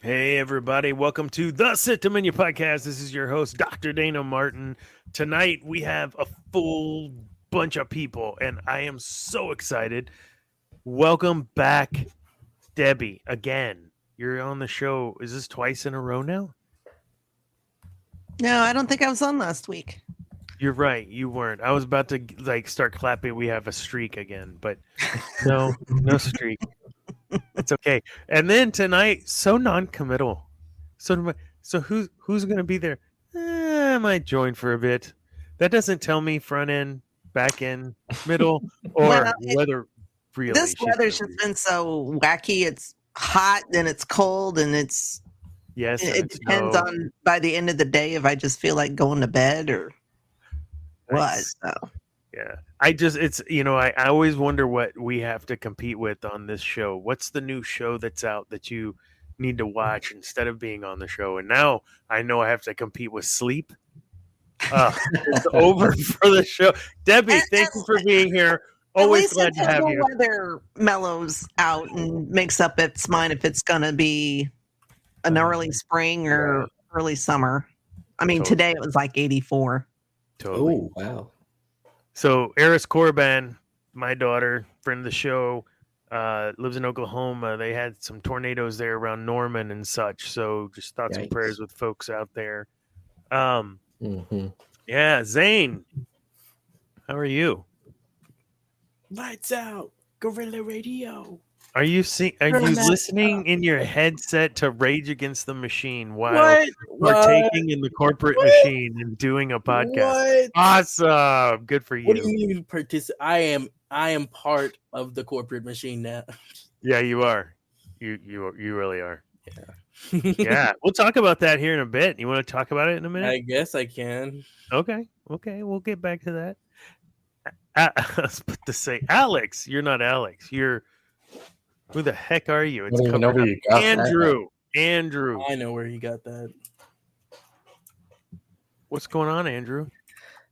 Hey, everybody. Welcome to the Sith Dominion podcast. This is your host, Dr. Dana Martin. Tonight, we have a full bunch of people, and I am so excited. Welcome back, Debbie, again. You're on the show. Is this twice in a row now? No, I don't think I was on last week. You're right. You weren't. I was about to start clapping. We have a streak again, but no streak. It's okay. And then tonight, so non-committal. So who's going to be there? I might join for a bit. That doesn't tell me front end, back end, middle, or Well, whether really. This weather's just been so wacky. It's hot, then it's cold, and it's Yes, it depends on by the end of the day if I just feel like going to bed or what. So yeah, I always wonder what we have to compete with on this show. What's the new show that's out that you need to watch instead of being on the show? And now I know I have to compete with sleep. It's over for the show. Debbie, thank you for being here. Always glad to have you. The weather mellows out and makes up its mind if it's going to be an early spring or early summer. I mean, today it was like 84. Totally. Oh, wow. So Eris Corban, my daughter, friend of the show, lives in Oklahoma. They had some tornadoes there around Norman and such. So just thoughts and prayers with folks out there. Yeah, Zane, how are you? Lights out, Guerrilla Radio. Are you listening in your headset to Rage Against the Machine while partaking in the corporate machine and doing a podcast? What? Awesome. Good for you. What do you mean participate? I am part of the corporate machine now. Yeah, you are. You really are. Yeah. Yeah. We'll talk about that here in a bit. You want to talk about it in a minute? I guess I can. Okay. We'll get back to that. I was about to say, Alex. You're not Alex. You're... Who the heck are you? It's Andrew. Andrew. I know where you got that. What's going on, Andrew?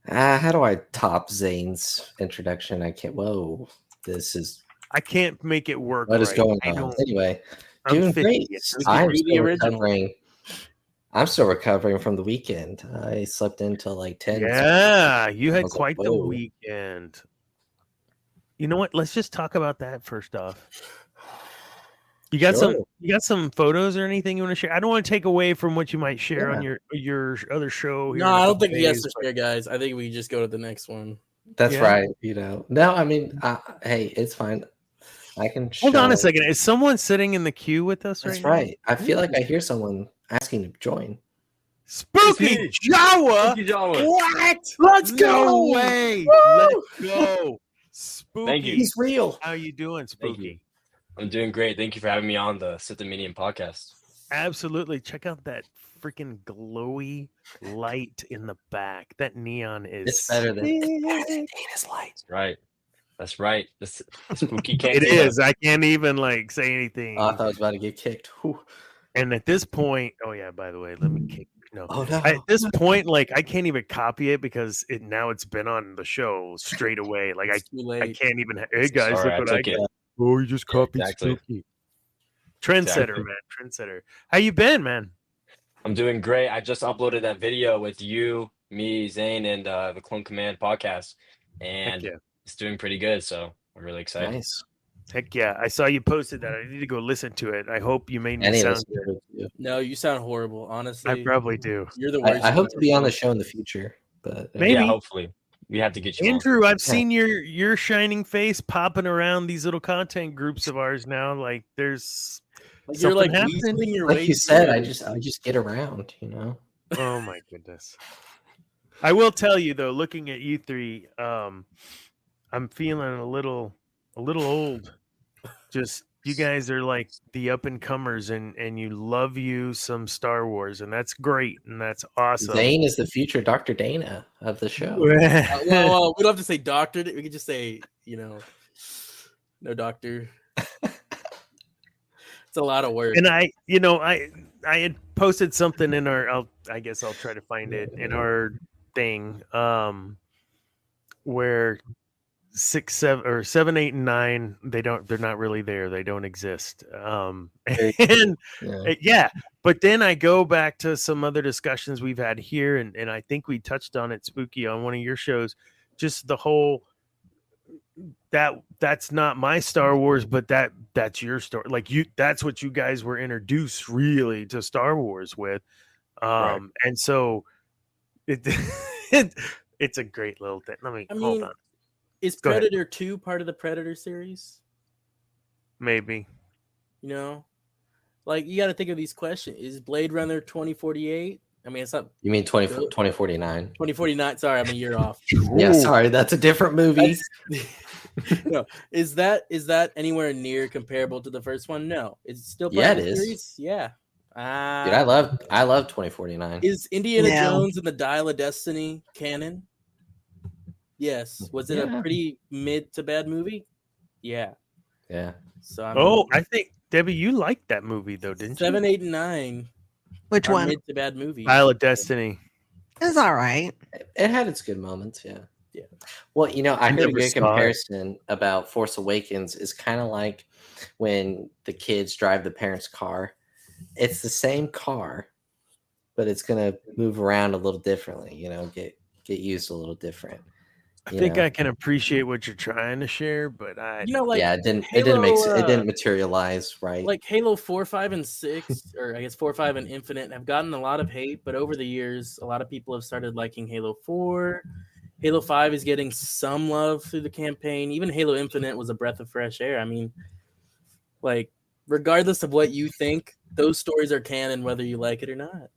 How do I top Zane's introduction? I can't. Whoa, I can't make it work. What is going on? Anyway, doing great. I'm still recovering. I'm still recovering from the weekend. I slept until like 10. Yeah, you had quite the weekend. You know what? Let's just talk about that first off. You got some photos or anything you want to share? I don't want to take away from what you might share on your other show. No, I don't think he has to share, guys. I think we just go to the next one. That's right. No, I mean, hey, it's fine. I can hold on a second. Is someone sitting in the queue with us? That's right. I feel like I hear someone asking to join. Spooky Jawa. What? Let's go. No way. Let's go. Spooky. Thank you. He's real. How you doing, Spooky? You. I'm doing great. Thank you for having me on the Sith Dominion podcast. Absolutely. Check out that freaking glowy light in the back. That neon is... It's better than Dana's light. That's right. This Spooky can't It is. That. I can't even say anything. Oh, I thought I was about to get kicked. Whew. And at this point... Oh, yeah, by the way, let me kick... No. Oh, no. At this point, I can't even copy it because it's been on the show straight away. I can't even... Hey, guys, look what I got. Oh, you just copied Spooky. Trendsetter, man. Trendsetter. How you been, man? I'm doing great. I just uploaded that video with you, me, Zane, and the Clone Command podcast. And it's doing pretty good, so I'm really excited. Nice. Heck yeah. I saw you posted that. I need to go listen to it. I hope you made me sound good. No, you sound horrible, honestly. I probably do. You're the worst. I hope to be on the show in the future, but maybe. Yeah, hopefully. We have to get you Andrew, I've seen your shining face popping around these little content groups of ours now. There's you're weaseling your way. Like you said, I just get around, Oh my goodness. I will tell you though, looking at you three, I'm feeling a little old. Just you guys are like the up and comers, and you love you some Star Wars, and that's great, and that's awesome. Zane is the future Dr. Dana of the show. Well, we don't have to say doctor. We could just say, no doctor. It's a lot of work. And I had posted something in our. I guess I'll try to find it in our thing, where 6, 7, or 7, 8, and 9. They're not really there. They don't exist. And but then I go back to some other discussions we've had here, and I think we touched on it, Spooky, on one of your shows. Just the whole that's not my Star Wars, but that's your story. Like that's what you guys were introduced really to Star Wars with. Right. And so it's a great little thing. Hold on. Is Predator 2 part of the Predator series? Maybe. You know, like you got to think of these questions. Is Blade Runner 2048? I mean, it's not. You mean 2049? 2049. Sorry, I'm a year off. Yeah, sorry, that's a different movie. No, is that anywhere near comparable to the first one? No, it's still part of the series. Is. Yeah. Dude, I love 2049. Is Indiana Jones and the Dial of Destiny canon? Yes. Was it a pretty mid to bad movie? Yeah. Yeah. So I think Debbie, you liked that movie though, didn't 7, you? 8, and 9. Which one? Mid to bad movie. Dial of Destiny. It's all right. It had its good moments, yeah. Yeah. Well, I heard a good comparison about Force Awakens is kind of like when the kids drive the parents' car. It's the same car, but it's gonna move around a little differently, get used a little different. I think I can appreciate what you're trying to share, but it didn't materialize right. Like Halo 4, 5, and 6, or I guess 4, 5, and Infinite have gotten a lot of hate, but over the years, a lot of people have started liking Halo 4. Halo 5 is getting some love through the campaign. Even Halo Infinite was a breath of fresh air. I mean, like, regardless of what you think, those stories are canon whether you like it or not.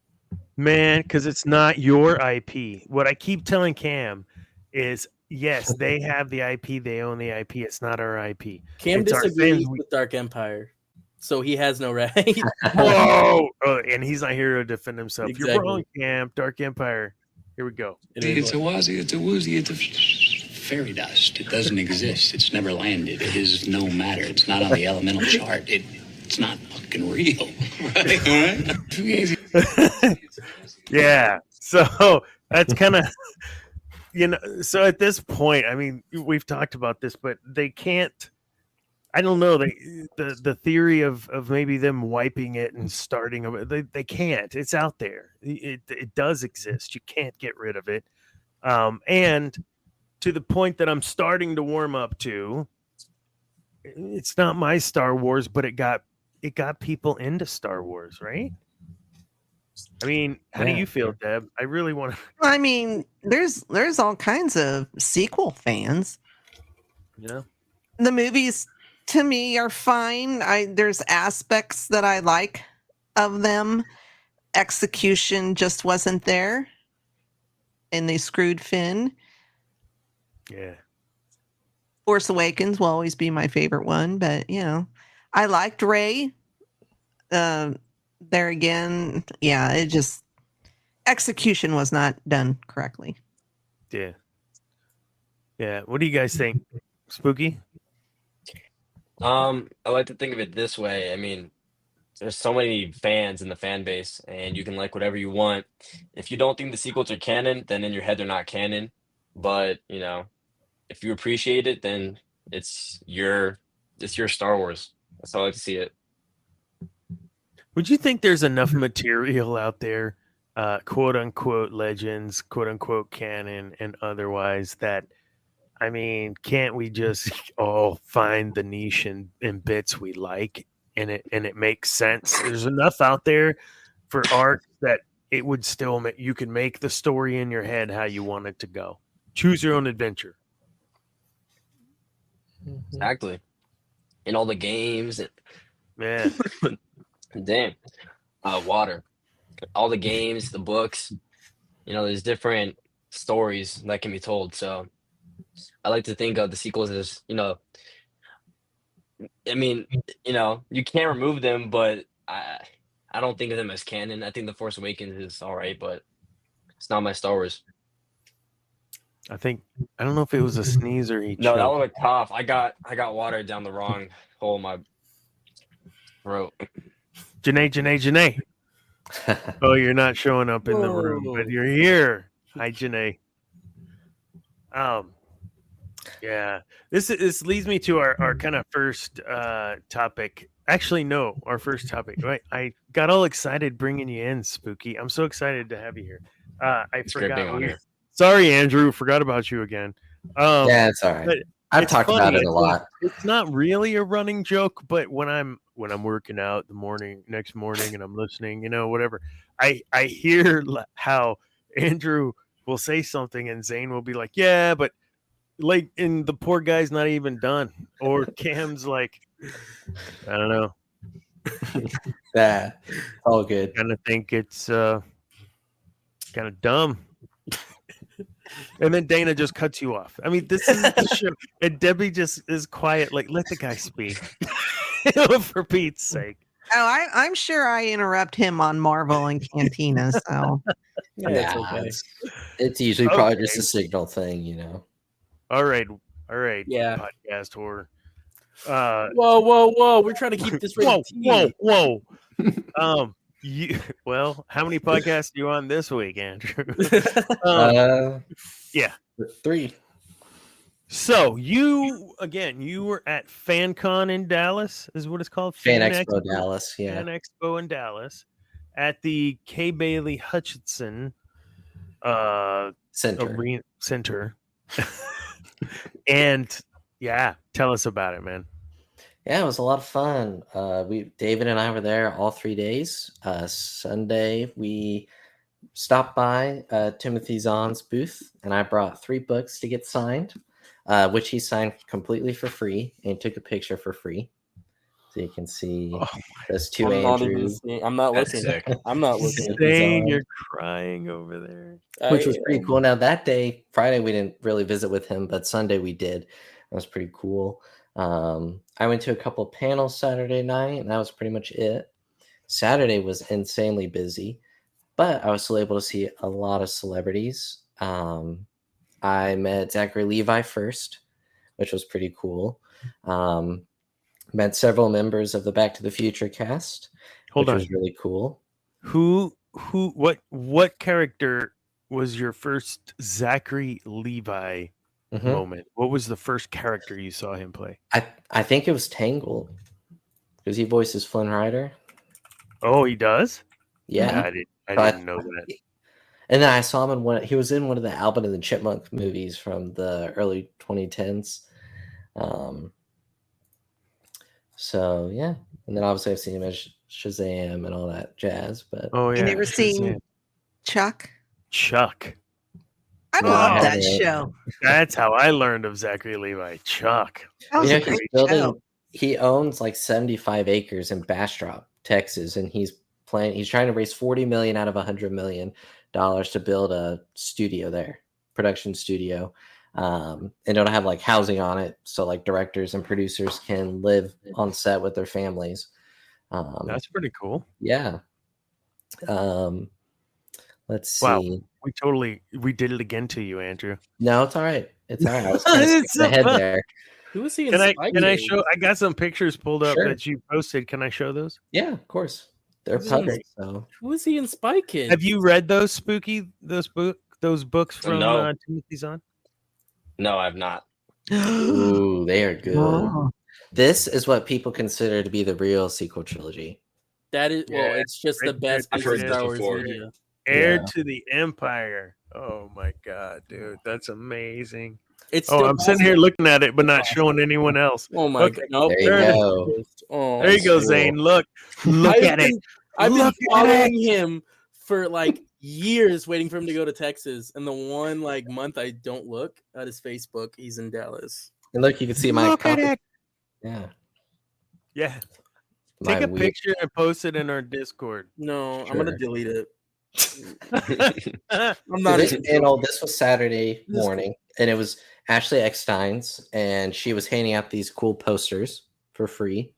Man, because it's not your IP. What I keep telling Cam is, yes, they have the IP. They own the IP. It's not our IP. Cam disagrees with Dark Empire, so he has no right. Whoa! And he's not here to defend himself. Exactly. You're wrong, Cam. Dark Empire. Here we go. It's a wazzy, it's a woozy, it's a fairy dust. It doesn't exist. It's never landed. It is no matter. It's not on the elemental chart. It's not fucking real. Right? Yeah. So that's kind of, so at this point, I mean, we've talked about this, but they can't, I don't know, the theory of maybe them wiping it and starting, they can't. It's out there. It does exist. You can't get rid of it. And to the point that I'm starting to warm up to, it's not my Star Wars, but it got people into Star Wars, right? I mean, how do you feel, Deb? I really want to. I mean, there's all kinds of sequel fans. Yeah. The movies to me are fine. There's aspects that I like of them. Execution just wasn't there. And they screwed Finn. Yeah. Force Awakens will always be my favorite one, but I liked Rey. There again, it just execution was not done correctly. Yeah. Yeah. What do you guys think? Spooky? I like to think of it this way. I mean, there's so many fans in the fan base, and you can like whatever you want. If you don't think the sequels are canon, then in your head they're not canon. But if you appreciate it, then it's your Star Wars. That's how I like to see it. Would you think there's enough material out there, quote unquote legends, quote unquote canon, and otherwise that, I mean, can't we just all find the niche and bits we like, and it makes sense? There's enough out there for art that it would still you can make the story in your head how you want it to go. Choose your own adventure. Exactly. In all the games. Yeah. Damn. Water. All the games, the books, there's different stories that can be told. So I like to think of the sequels as, I mean, you can't remove them, but I don't think of them as canon. I think The Force Awakens is all right, but it's not my Star Wars. I don't know if it was a sneeze or he No, that was a cough. I got water down the wrong hole in my throat. Janae. Oh, you're not showing up in the room, but you're here. Hi, Janae. Yeah, this leads me to our kind of first topic. Actually, no, our first topic. Right, I got all excited bringing you in, Spooky. I'm so excited to have you here. I It's great being forgot. on here. Sorry, Andrew, forgot about you again. Yeah, it's all right. But I've it's talked funny. about it a lot. It's not really a running joke, but when I'm working out next morning, and I'm listening, whatever, I hear how Andrew will say something, and Zane will be like, "Yeah, but." Like, and the poor guy's not even done, or Cam's like, I don't know. Yeah, all good. Kind of think it's kind of dumb. And then Dana just cuts you off. I mean, this is the show, and Debbie just is quiet. Like, let the guy speak, for Pete's sake. Oh, I'm sure I interrupt him on Marvel and Cantina. So Yeah, Nah, okay. it's usually probably Okay. just a signal thing. All right, Yeah. podcast horror. Whoa! We're trying to keep this rated T. Whoa. How many podcasts are you on this week, Andrew? Yeah. 3. So you were at FanCon in Dallas, is what it's called. Fan Expo Dallas, yeah. Fan Expo in Dallas, at the K. Bailey Hutchinson Center. And yeah, tell us about it, man. Yeah, it was a lot of fun. David and I were there all 3 days. Sunday, we stopped by Timothy Zahn's booth, and I brought 3 books to get signed, which he signed completely for free and took a picture for free. So you can see those 2 Andrews. I'm not looking. I'm not looking. Zane, you're crying over there. Which was pretty cool. Now, that day, Friday, we didn't really visit with him, but Sunday we did. That was pretty cool. I went to a couple panels Saturday night, and that was pretty much it. Saturday was insanely busy, but I was still able to see a lot of celebrities. I met Zachary Levi first, which was pretty cool. Met several members of the Back to the Future cast, which was really cool. What character was your first Zachary Levi moment? What was the first character you saw him play? I think it was Tangled, because he voices Flynn Rider. Oh, he does? Yeah. I didn't know that. And then I saw him he was in one of the Alvin and the Chipmunk movies from the early 2010s. So yeah, and then obviously I've seen him as Shazam and all that jazz. But you never seen Chuck? I love that show. That's how I learned of Zachary Levi. Chuck. He owns like 75 acres in Bastrop, Texas, and he's trying to raise $40 million out of $100 million to build a studio there, production studio. And it'll have like housing on it, so like directors and producers can live on set with their families. That's pretty cool. Yeah. Let's see. Wow, we did it again to you, Andrew. No, it's all right. It's all right. I was kind of ahead there. Who was he? Can I show? I got some pictures pulled up that you posted. Can I show those? Yeah, of course. They're public. So who was he in Spy Kids? Have you read those Spooky? Those books from Timothy Zahn? No, I've not. Ooh, they are good. Oh. This is what people consider to be the real sequel trilogy. That is, it's just the best piece of Star Wars media. Heir to the Empire. Oh my god, dude, that's amazing. I'm sitting here looking at it, but not showing anyone else. Oh my god! Nope. There you go. There you go, Zane. Look at it. I've been following him for like years, waiting for him to go to Texas, and the one like month I don't look at his Facebook, he's in Dallas. And look, you can see my copy. Yeah. Take a picture and post it in our Discord. No, I'm gonna delete it. I'm not. This was Saturday morning, and it was Ashley Eckstein's, and she was handing out these cool posters for free.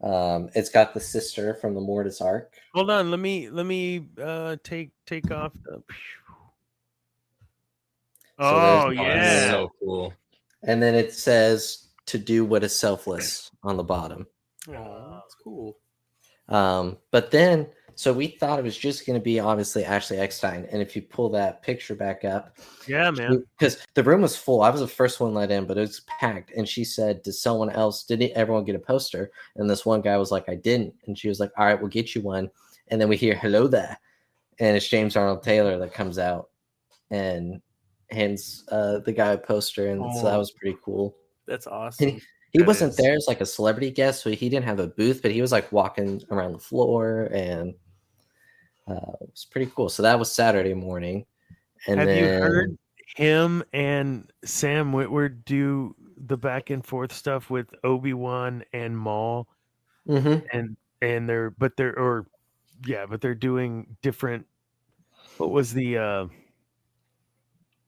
It's got the sister from the Mortis arc. Hold on, let me take off the. That's so cool. And then it says to do what is selfless on the bottom. Oh, that's cool. But then So we thought it was just going to be obviously Ashley Eckstein. And if you pull that picture back up, Yeah, man. because the room was full. I was the first one let in, but it was packed. And she said, "Did someone else? Did everyone get a poster?" And this one guy was like, "I didn't." And she was like, "All right, we'll get you one." And then we hear, "Hello there," and it's James Arnold Taylor that comes out and hands the guy a poster, and so that was pretty cool. That's And awesome. he That wasn't is. there as like a celebrity guest, so he didn't have a booth, but he was like walking around the floor, and it was pretty cool. So that was Saturday morning. And Have you then heard him and Sam Witwer do the back and forth stuff with Obi-Wan and Maul? Mhm. And they're doing different. What was the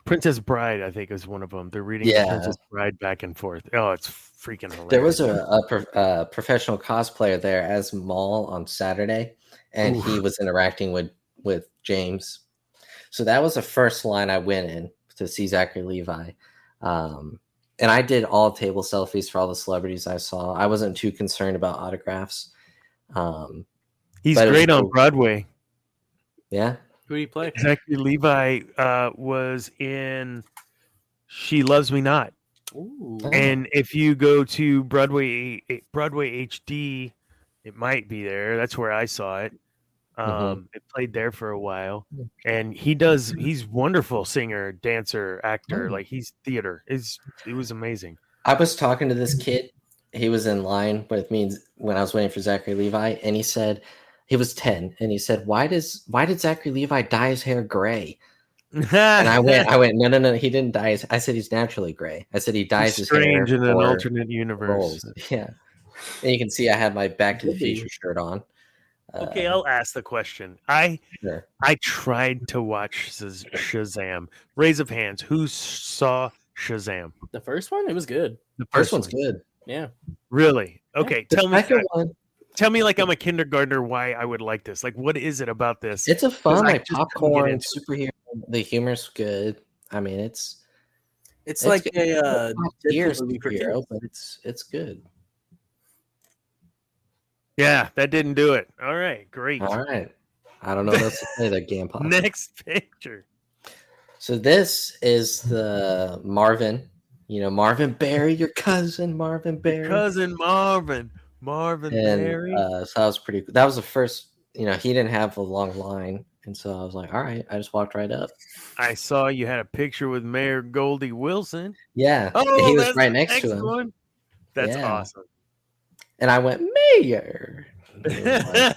Princess Bride? I think is one of them. They're reading the Yeah. Princess Bride back and forth. Oh, it's freaking hilarious. There was a professional cosplayer there as Maul on Saturday, and he was interacting with James. So that was the first line I went in to see Zachary Levi. And I did all table selfies for all the celebrities I saw. I wasn't too concerned about autographs. He's but it was great on cool. Broadway. Yeah. Who do you play? Zachary Levi was in She Loves Me Not. Ooh. And if you go to Broadway HD, it might be there. That's where I saw it. It played there for a while, and he's wonderful singer, dancer, actor. Like he's theater. It was amazing. I was talking to this kid. He was in line with me when I was waiting for Zachary Levi, and he said he was 10, and he said, "Why did Zachary Levi dye his hair gray?" And I went, no, he didn't dye his. I said he's naturally gray. I said he dyes his hair strange in an for alternate universe. roles. Yeah, and you can see I had my Back to the Future shirt on. Okay, I'll ask the question. Sure. I tried to watch Shazam. Raise of hands. Who saw Shazam? The first one, it was good. The First one's good. Yeah. Really? Okay, The second one, tell me like I'm a kindergartner why I would like this. Like, what is it about this? it's a fun I like just couldn't get popcorn into superhero. The humor's good. I mean, it's like good. a Years Deadpool movie for superhero, kids. but it's good. Yeah, that didn't do it. All right, great. All right. I don't know what else to say there, Gampop. Next picture. So this is the Marvin. Marvin Berry, your cousin Marvin Berry. Cousin Marvin Berry. So that was pretty. That was the first. He didn't have a long line, and so I was like, all right. I just walked right up. I saw you had a picture with Mayor Goldie Wilson. Yeah. Oh, he was that's right the next to him. one. That's Yeah. awesome. And I went, Mayor. I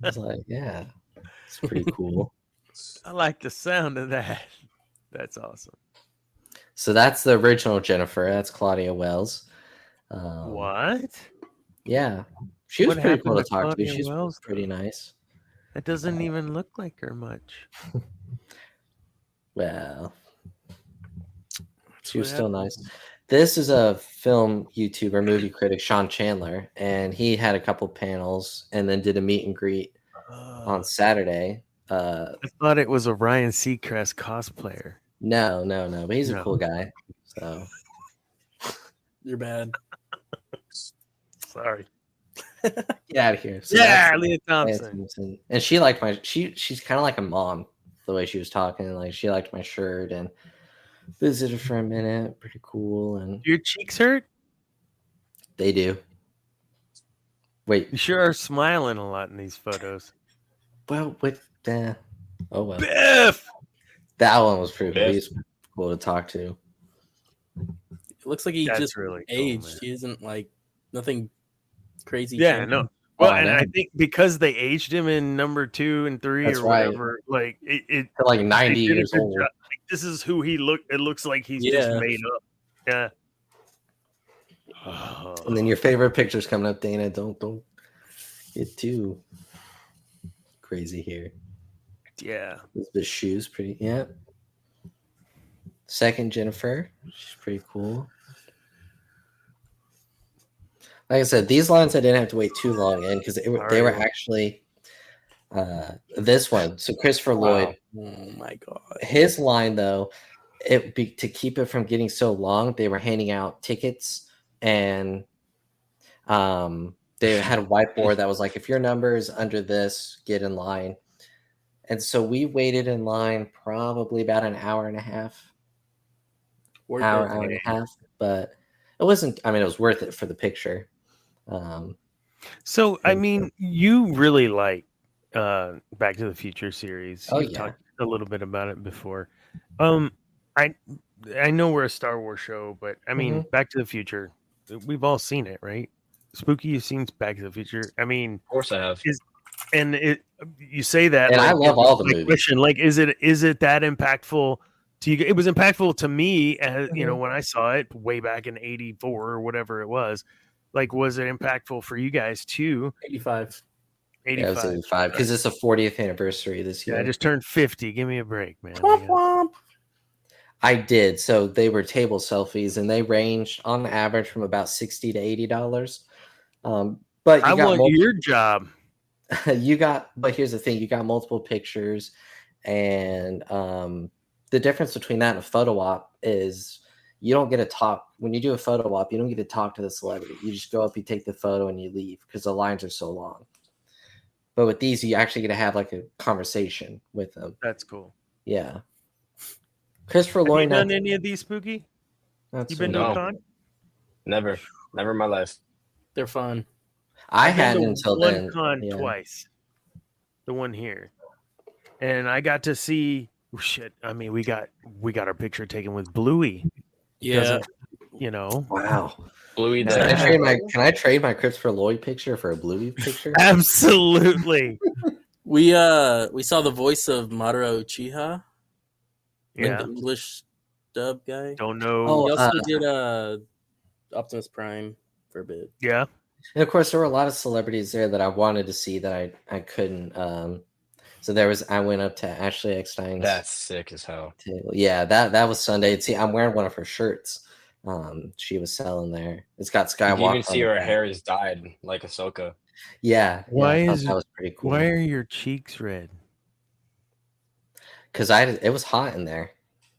was like, yeah, it's pretty cool. I like the sound of that. That's awesome. So that's the original Jennifer. That's Claudia Wells. What? Yeah, she was What pretty cool to happened to talk to. Claudia She's Wells, pretty nice. That doesn't even look like her much. Well, she was still nice. This is a film YouTuber, movie critic, Sean Chandler, and he had a couple panels and then did a meet and greet on Saturday. I thought it was a Ryan Seacrest cosplayer. No, but he's a cool guy. So You're bad. Sorry. Get out of here. So yeah, Leah Thompson. And she liked she's kind of like a mom, the way she was talking. Like she liked my shirt and visited for a minute. Pretty cool. And your cheeks hurt? They do. Wait. You sure are smiling a lot in these photos. Well, oh well. Biff! That one was pretty cool. He's cool to talk to. It looks like he just really aged. cool, he isn't like nothing crazy. Yeah, no. Well, and I think because they aged him in number 2 and 3 That's or whatever, like it like 90 years old. Like, this is who he looked. It looks like he's just made up. Yeah. And then your favorite picture's coming up, Dana. Don't get too crazy here. Yeah. The shoes pretty. Yeah. Second, Jennifer. She's pretty cool. Like I said, these lines I didn't have to wait too long in because they were actually this one. So Christopher Lloyd. Oh my god. His line though, to keep it from getting so long, they were handing out tickets and They had a whiteboard that was like, if your number is under this, get in line. And so we waited in line probably about an hour and a half. Hour and a half. But it wasn't, I mean, it was worth it for the picture. So, I mean, you really like Back to the Future series. Oh, You've yeah. talked a little bit about it before. I know we're a Star Wars show, but I mean, Back to the Future, we've all seen it, right? Spooky, you've seen Back to the Future. I mean, Of course I have. You say that, And like, I love all the movies. Question, like, is it that impactful to you? It was impactful to me, as you know, when I saw it way back in '84 or whatever it was. Like, was it impactful for you guys too? 85. 85. Yeah, it was 85 because it's the 40th anniversary this year. Yeah, I just turned 50. Give me a break, man. Womp womp. I did. So they were table selfies, and they ranged on average from about $60 to $80. But I want your job. But here's the thing: you got multiple pictures, and the difference between that and a photo op is you don't get to talk when you do a photo op. You don't get to talk to the celebrity. You just go up, you take the photo, and you leave because the lines are so long. But with these, you actually get to have like a conversation with them. That's cool. Yeah. Christopher Lloyd. Have you done any of these, Spooky? You been to a con? Never in my life. They're fun. I hadn't until one then. Con twice. The one here, and I got to see. Shit, I mean, we got our picture taken with Bluey. Yeah, you know. Wow. Bluey. Can I trade my Christopher Lloyd picture for a Bluey picture? Absolutely. We saw the voice of Mamoru Uchiha. Yeah, the English dub guy. Don't know. He also did Optimus Prime for a bit. Yeah. And of course, there were a lot of celebrities there that I wanted to see that I couldn't. So I went up to Ashley Eckstein's. That's sick as hell. Table. Yeah, that was Sunday. See, I'm wearing one of her shirts. She was selling there. It's got Skywalker. You even see her hair is dyed like Ahsoka. Yeah. That was pretty cool. Why are your cheeks red? Because it was hot in there.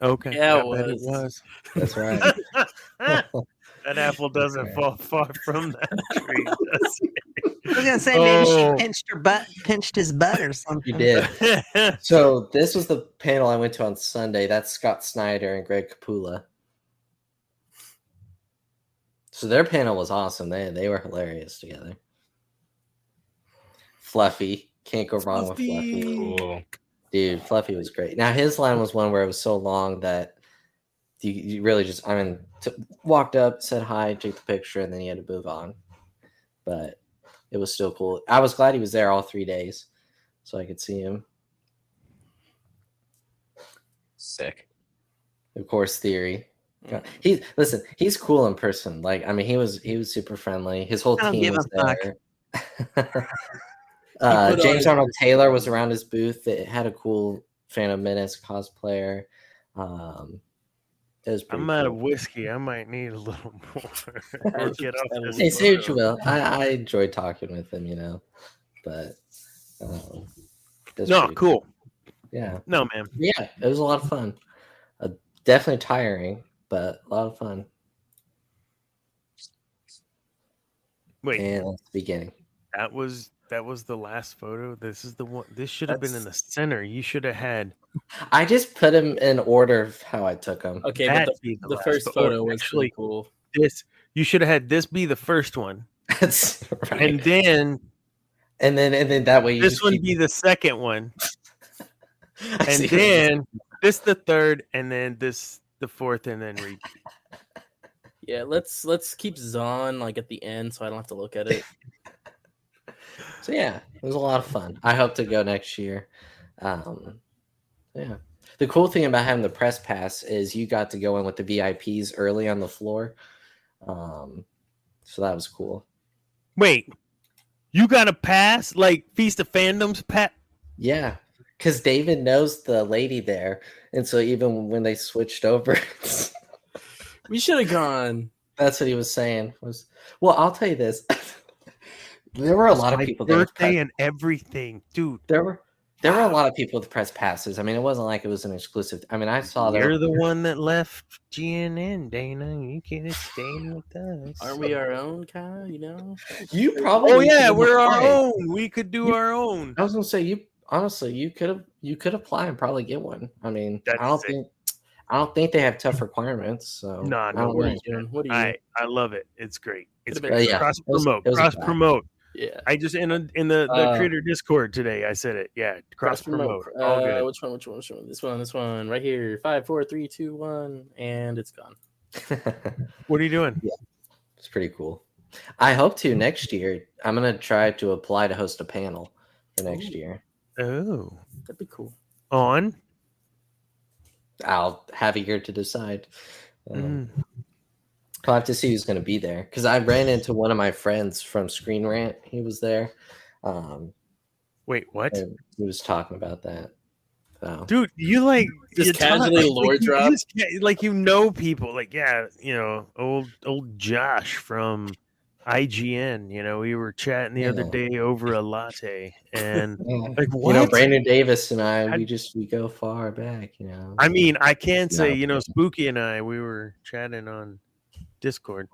Okay. Yeah, it was. That's right. That apple doesn't fall far from that tree, does it? I was gonna say maybe she pinched his butt or something. She did. So this was the panel I went to on Sunday. That's Scott Snyder and Greg Capullo. So their panel was awesome. They were hilarious together. Fluffy. Can't go wrong with Fluffy. Cool. Dude, Fluffy was great. Now his line was one where it was so long that you really just walked up, said hi, took the picture, and then you had to move on. But it was still cool. I was glad he was there all 3 days so I could see him. Sick. Of course, Theory. He's cool in person. Like, I mean, he was super friendly. His whole team was there. James Arnold Taylor was around his booth. It had a cool Phantom Menace cosplayer. I'm out of whiskey. I might need a little more. Or get off this. Hey, say what you will. I enjoyed talking with him, but no, cool. Yeah. No, man. Yeah, it was a lot of fun. Definitely tiring, but a lot of fun. Wait, and that's the beginning. That was the last photo. This is the one. This should have been in the center. You should have had. I just put them in order of how I took them. Okay, but the first photo was actually cool. You should have had this be the first one. That's right. And then that way this one be the second one. And then this the third, and then this the fourth, and then repeat. Yeah, let's keep Zahn like at the end, so I don't have to look at it. So yeah, it was a lot of fun. I hope to go next year. Yeah, the cool thing about having the press pass is you got to go in with the VIPs early on the floor. So that was cool. Wait, you got a pass like Feast of Fandoms pass? Yeah, because David knows the lady there, and so even when they switched over, we should have gone. That's what he was saying. Well, I'll tell you this. There were a lot of people there. Birthday and everything, dude. There There were a lot of people with press passes. I mean, it wasn't like it was an exclusive. I mean, I saw You're there. the one that left GNN, Dana. You can't stay with us. Aren't we our own, Kyle? You know? You probably. Oh yeah, could've we're our applied. own. We could do our own. I was gonna say you. Honestly, you could apply and probably get one. I mean, That's I don't think they have tough requirements. So No, I no. don't What are know. you doing? What are you? I love it. It's great. It's Could've been- great. Yeah, Cross it was- promote. it was a Cross fact. promote. Yeah. I just in the creator Discord today. I said it. Yeah, cross promote. All good. Which one? This one, right here. 5, 4, 3, 2, 1, and it's gone. What are you doing? It's pretty cool. I hope to next year. I'm gonna try to apply to host a panel for next year. Oh, That'd be cool. on. I'll have a year to decide. Mm. I'll have to see who's going to be there because I ran into one of my friends from Screen Rant. He was there. Wait, what? And he was talking about that. So. Dude, you like Just you casually lore you drop? just like you know people. Like yeah, you know old Josh from IGN. You know we were chatting the other day over a latte, and like what? You know, Brandon Davis and I, we go far back. You know. I mean, I can't say Spooky and I we were chatting on Discord.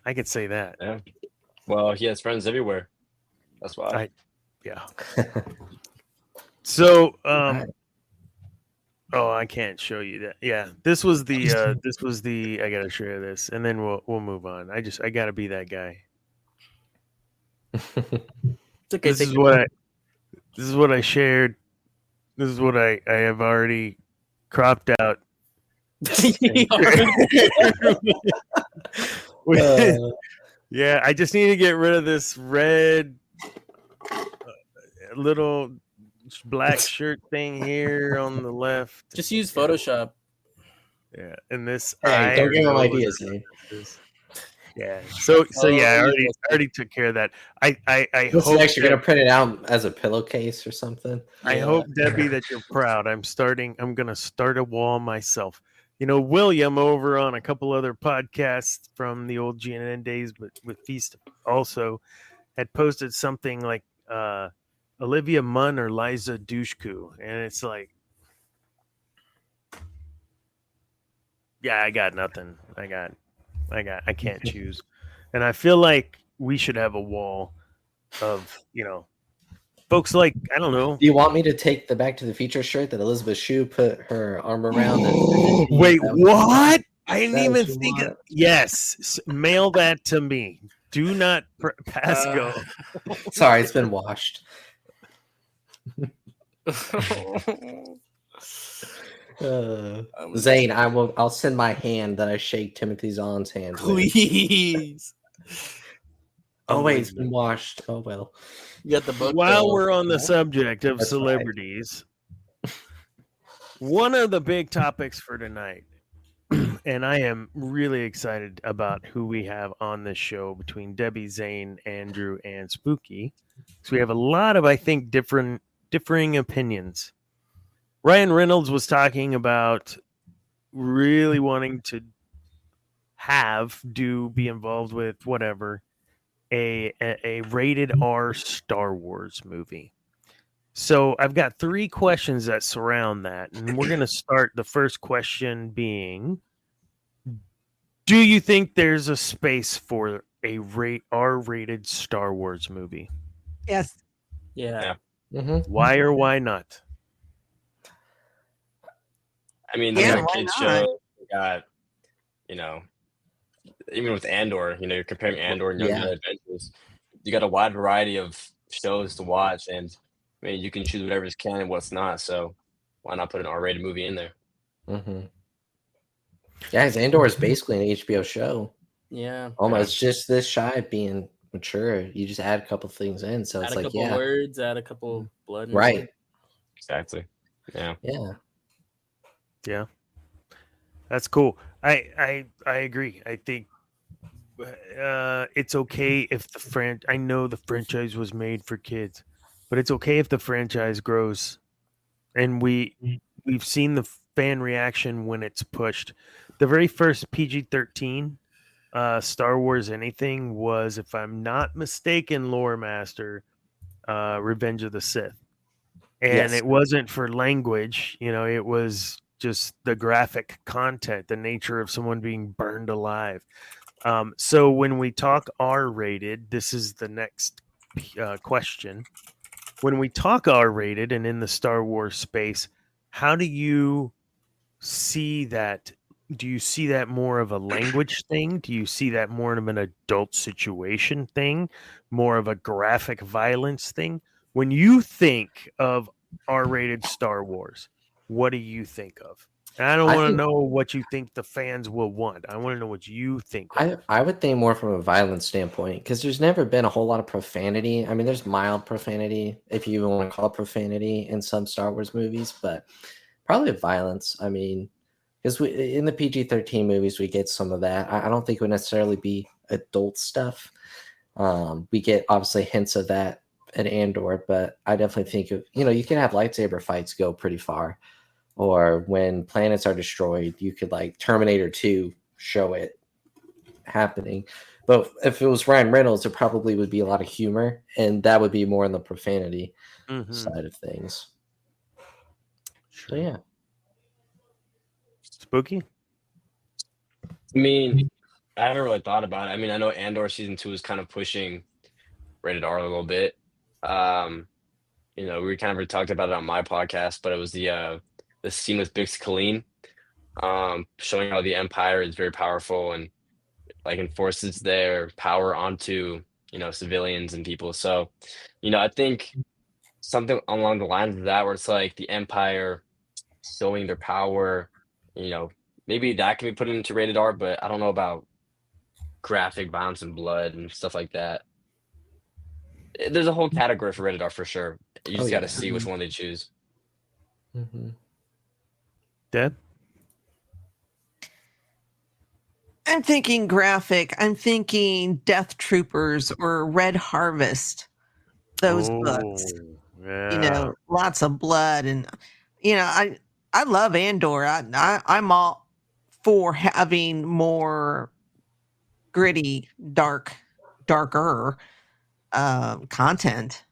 I could say that. Yeah. Well, he has friends everywhere. That's why. Yeah. So, oh, I can't show you that. Yeah, this was the I gotta share this, and then we'll move on. I gotta be that guy. It's okay. This is what I shared. This is what I have already cropped out. Yeah, I just need to get rid of this red little black shirt thing here on the left. Just use Photoshop. Yeah, and this. Hey, don't give him ideas, man. Yeah. So yeah, I already took care of that. I hope next you're gonna print it out as a pillowcase or something. I hope, Debbie, that you're proud. I'm gonna start a wall myself. You know, William over on a couple other podcasts from the old GNN days, but with Feast also had posted something like Olivia Munn or Liza Dushku, and it's like, yeah, I got nothing. I can't choose, and I feel like we should have a wall of folks like I don't know. Do you want me to take the Back to the Future shirt that Elizabeth Shue put her arm around? Wait, what? I didn't even think of. Yes, mail that to me. Do not pass go. Sorry, it's been washed. Zane, I'll send my hand that I shake Timothy Zahn's hand. Please. Oh wait, it's been washed. Oh well. You got the book. While we're on the subject of celebrities, one of the big topics for tonight, and I am really excited about who we have on this show between Debbie, Zane, Andrew, and Spooky. So we have a lot of, I think, differing opinions. Ryan Reynolds was talking about really wanting to be involved with whatever a rated R Star Wars movie. So I've got 3 questions that surround that, and we're going to start the first question being, do you think there's a space for a R-rated Star Wars movie? Yes. Yeah. Mm-hmm. Why or why not? I mean, Yeah, the why kids not? show got, even with Andor, you're comparing Andor and Young Adventures. You got a wide variety of shows to watch, and I mean, you can choose whatever's canon and what's not. So why not put an R-rated movie in there? Mm-hmm. Yeah, Andor is basically an HBO show. Yeah. Almost just this shy of being mature. You just add a couple things in, so Add it's a like couple words, add a couple blood. Right. Exactly. Yeah. Yeah. That's cool. I agree. I think it's okay if I know the franchise was made for kids, but it's okay if the franchise grows, and we've seen the fan reaction when it's pushed. The very first PG-13 Star Wars anything was, if I'm not mistaken, Lore Master, Revenge of the Sith, And Yes. it wasn't for language, it was just the graphic content, the nature of someone being burned alive. So when we talk R-rated, this is the next question. When we talk R-rated and in the Star Wars space, how do you see that? Do you see that more of a language thing? Do you see that more of an adult situation thing? More of a graphic violence thing? When you think of R-rated Star Wars, what do you think of? And I don't I want to think know what you think the fans will want. I want to know what you think of. I would think more from a violence standpoint because there's never been a whole lot of profanity. I mean, there's mild profanity, if you even want to call it profanity, in some Star Wars movies, but probably violence. I mean, because in the PG-13 movies, we get some of that. I don't think it would necessarily be adult stuff. We get obviously hints of that at Andor, but I definitely think you can have lightsaber fights go pretty far, or when planets are destroyed, you could like Terminator 2 show it happening. But if it was Ryan Reynolds, it probably would be a lot of humor, and that would be more on the profanity side of things. So yeah. Spooky? I mean, I haven't really thought about it. I mean, I know Andor season 2 is kind of pushing rated R a little bit. We kind of talked about it on my podcast, but it was the scene with Bix Colleen, showing how the Empire is very powerful and like enforces their power onto civilians and people. So, I think something along the lines of that, where it's like the Empire showing their power, maybe that can be put into rated R, but I don't know about graphic violence and blood and stuff like that. There's a whole category for rated R for sure. You just got to see which one they choose. Deb? I'm thinking graphic. I'm thinking Death Troopers or Red Harvest. Those books. Yeah. Lots of blood, and I love Andor. I'm all for having more gritty, darker content.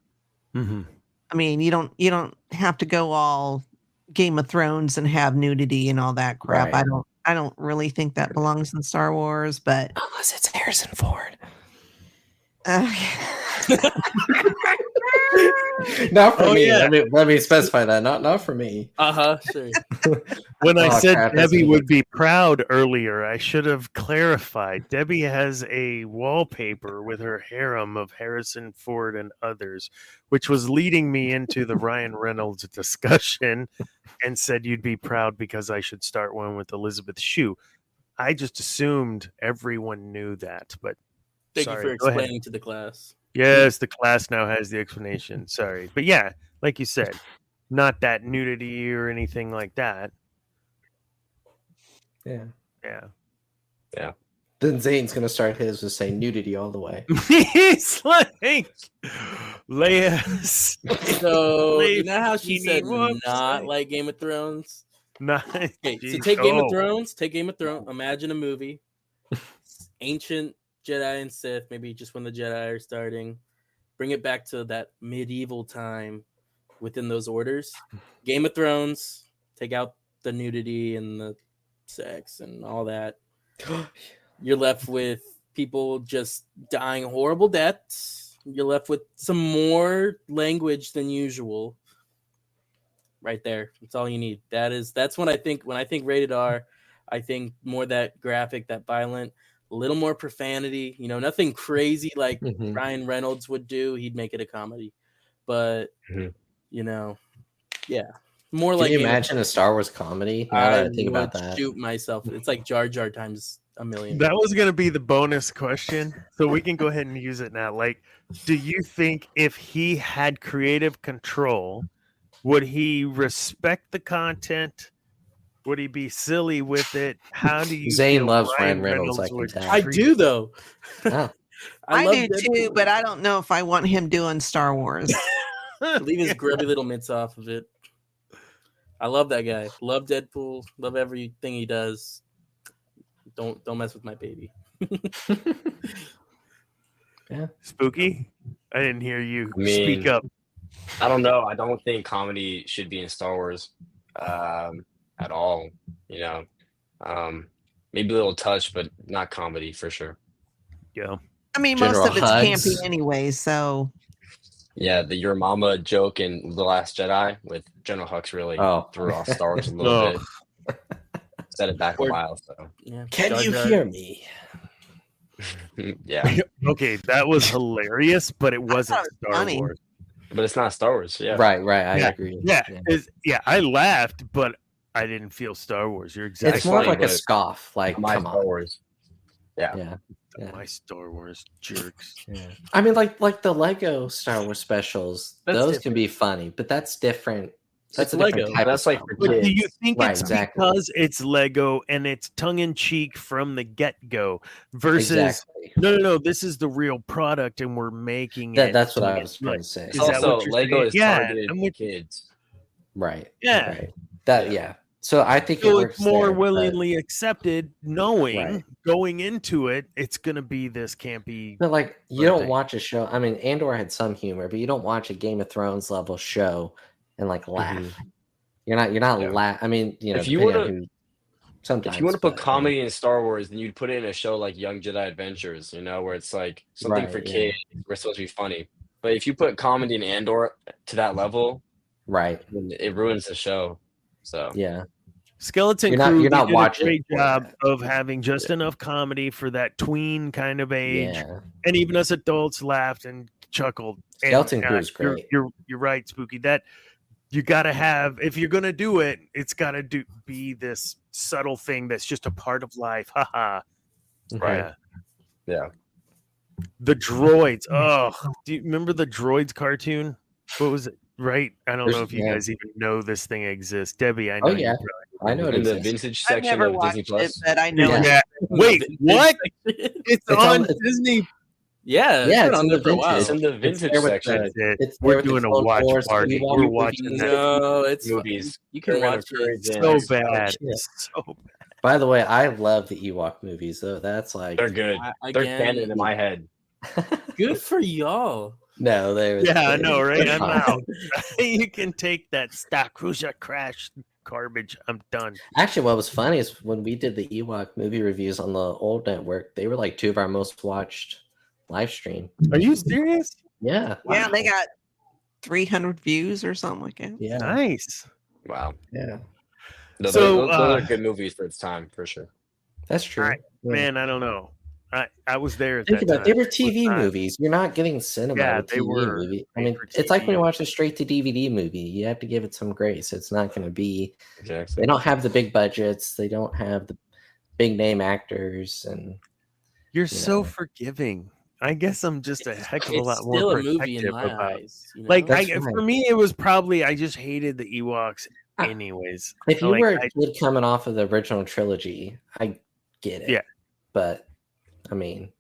Mm-hmm. I mean, you don't have to go all Game of Thrones and have nudity and all that crap. Right. I don't really think that belongs in Star Wars, but unless it's Harrison Ford. Not for me. Yeah. Let me specify that. Not for me. Sure. When I said crap, Debbie would be proud earlier, I should have clarified. Debbie has a wallpaper with her harem of Harrison Ford and others, which was leading me into the Ryan Reynolds discussion, and said you'd be proud because I should start one with Elizabeth Shue. I just assumed everyone knew that, but Thank you for explaining to the class. Yes, the class now has the explanation. Sorry. But yeah, like you said, not that nudity or anything like that. Yeah. Yeah. Then Zane's going to start his with saying nudity all the way. He's like, Leia. So, you know how she said not like Game of Thrones? Okay, so take Game of Thrones. Take Game of Thrones. Imagine a movie. Ancient Jedi and Sith, maybe just when the Jedi are starting. Bring it back to that medieval time within those orders. Game of Thrones, take out the nudity and the sex and all that. You're left with people just dying horrible deaths. You're left with some more language than usual. Right there. That's all you need. That's when I think rated R, I think more that graphic, that violent, a little more profanity, nothing crazy like Ryan Reynolds would do. He'd make it a comedy. But, yeah. More Can like you imagine a Star Wars comedy? Now that I think about that. Shoot myself. It's like Jar Jar times a million. That was going to be the bonus question. So we can go ahead and use it now. Like, do you think if he had creative control, would he respect the content? Would he be silly with it? How do you Zane feel loves Ryan Ryan Reynolds, I can would tell. I treat do, it? though. Oh. I do too, but I don't know if I want him doing Star Wars. Leave his grubby little mitts off of it. I love that guy. Love Deadpool. Love everything he does. Don't mess with my baby. Yeah. Spooky? I didn't hear you I mean, speak up. I don't know. I don't think comedy should be in Star Wars at all. You know, maybe a little touch, but not comedy for sure. Yeah. I mean, General most of it's Hugs. campy anyway, so Yeah, the Your Mama joke in The Last Jedi with General Hux really threw off Star Wars a little bit. Set it back a while. So Yeah. Can Jar you Jar. hear me? yeah, Okay, that was hilarious, but it wasn't thought it was Star funny. Wars. but it's not Star Wars. Yeah, Right. I Yeah, agree. Yeah, I laughed, but I didn't feel Star Wars. You're exactly It's more funny, like a but scoff. Like, my come Star on. Wars. Yeah. Yeah. my Star Wars jerks. Yeah. I mean, like the Lego Star Wars specials, That's those different. can be funny, but that's different. That's It's a different Lego. type That's of like Star for Wars. But do you kids. think Right, it's exactly. because it's Lego and it's tongue in cheek from the get go versus Exactly. no, this is the real product and we're making it. That's what I was trying to say. It's Is that also what you're Lego saying? is Yeah, targeted I'm for with- kids. Right. Yeah. Right. That Yeah. So I think it So works it's more there, but- willingly accepted, knowing Right. going into it, it's gonna be this campy. But like you sort of don't thing. watch a show. I mean, Andor had some humor, but you don't watch a Game of Thrones level show and like laugh. You're not Yeah. I mean, you know, If you depending wanna- on who. Sometimes, If you want to put but, comedy in Star Wars, then you'd put it in a show like Young Jedi Adventures, you know, where it's like something Right, for yeah. kids. We're supposed to be funny. But if you put comedy in Andor to that level, right, then it ruins the show. So yeah, Skeleton You're not- Crew you're not they did watching a great it for job that. of having just enough comedy for that tween kind of age, yeah. and even us adults laughed and chuckled. And, Skeleton Crew is great. You're right, Spooky. That you got to have if you're gonna do it, it's got to be this subtle thing that's just a part of life. Haha. Right. Yeah. The droids. Oh, do you remember the droids cartoon? What was it? Right? I don't know if you Yeah. guys even know this thing exists. Debbie, I know Oh you yeah, probably I know it in the exists. vintage I've section never of Disney watched it, Plus. but I know Yeah. it. Yeah. Wait, what? It's on it's- Disney. Yeah, Yeah, been it's on in there the for a while. vintage. It's in the It's vintage there with section. That's it. It's We're there with the doing a Clone watch Wars, party. Ewok We're watching movies. that. No, it's Movies. You can Tournament watch of Courage it. and- So Nice. bad. Yeah. So bad. By the way, I love the Ewok movies, though. That's like They're good. They're canon in my head. Good for y'all. no, they. Yeah, I know, right? they're I'm fine. out. You can take that Star Cruiser crash garbage. I'm done. Actually, what was funny is when we did the Ewok movie reviews on the old network, they were like 2 of our most watched live stream. Are you serious? Yeah, Yeah, they got 300 views or something like that. yeah, Nice. Wow. yeah. No, So, those are good movies for its time, for sure. That's true. All right, Yeah. Man, I don't know. I was there at Think that about time. it, they were It was TV time. movies. You're not getting cinema Yeah, with they TV were movie. I made mean, for it's like when you TV. watch a straight to DVD movie. You have to give it some grace. It's not going to be. Exactly. They don't have the big budgets. They don't have the big name actors, and You're so know. forgiving. I guess I'm just a heck of a It's lot more still a movie in protective my about. eyes. You know? Like, That's for fine. me, it was probably I just hated the Ewoks, Ah, anyways. if you Like, were a kid coming off of the original trilogy, I get it. Yeah. But I mean,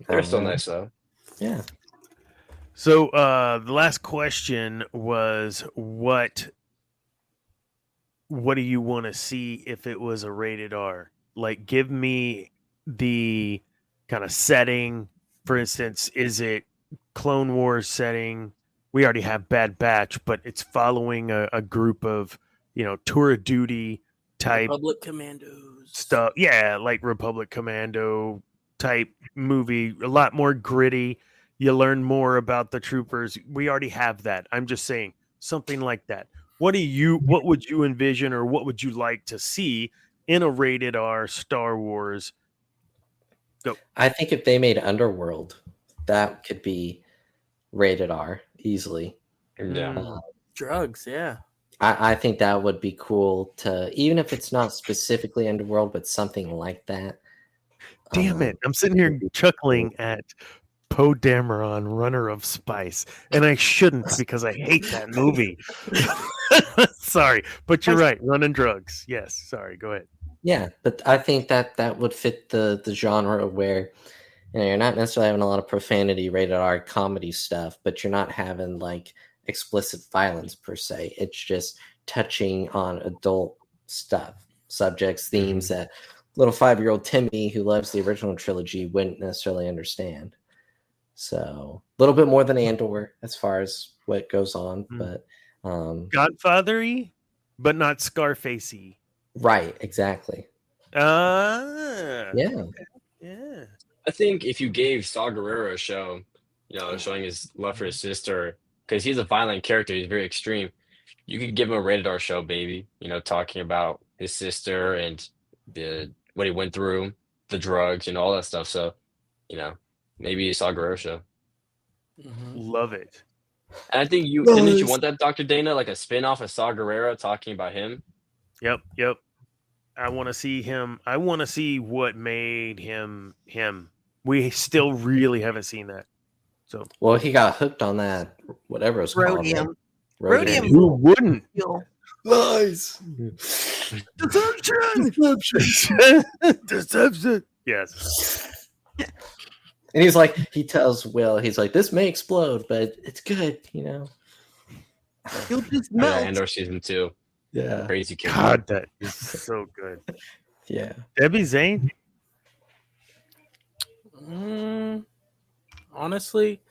They're still nice though. Yeah. So the last question was what do you want to see if it was a rated R? Like give me the kind of setting. For instance, is it Clone Wars setting? We already have Bad Batch, but it's following a group of, tour of duty type Republic Commandos stuff. Yeah, like Republic Commando type movie, a lot more gritty. You learn more about the troopers. We already have that. I'm just saying something like that. What would you envision or what would you like to see in a rated R Star Wars? Go. I think if they made Underworld, that could be rated R easily. Yeah. drugs. Yeah, I think that would be cool to, even if it's not specifically Underworld, but something like that. Damn it. I'm sitting here chuckling at Poe Dameron, Runner of Spice, and I shouldn't because I hate that movie. Sorry, but you're right. Running drugs. Yes. Sorry. Go ahead. Yeah, but I think that would fit the genre where you're not necessarily having a lot of profanity rated R comedy stuff, but you're not having like explicit violence per se. It's just touching on adult stuff, subjects, themes that little 5-year-old Timmy who loves the original trilogy wouldn't necessarily understand. So a little bit more than Andor as far as what goes on, but Godfather-y, but not Scarface-y. right, exactly. Yeah. I think if you gave Saw Gerrera a show, showing his love for his sister, because he's a violent character, he's very extreme. You could give him a rated R show, baby. Talking about his sister and what he went through, the drugs, all that stuff. So, maybe a Saw Gerrera show. Love it. And I think didn't you want that, Dr. Dana, like a spin-off of Saw Gerrera talking about him? Yep. I want to see him. I want to see what made him him. We still really haven't seen that. So, well, he got hooked on that, whatever it's called. Rhodium. Rhodium. Who wouldn't? Lies. Deception. Yes. And he tells Will, he's like, this may explode, but it's good, You'll just melt. Andor season 2. Yeah. Crazy kid. God, that is so good. Yeah. Debbie Zane? Honestly,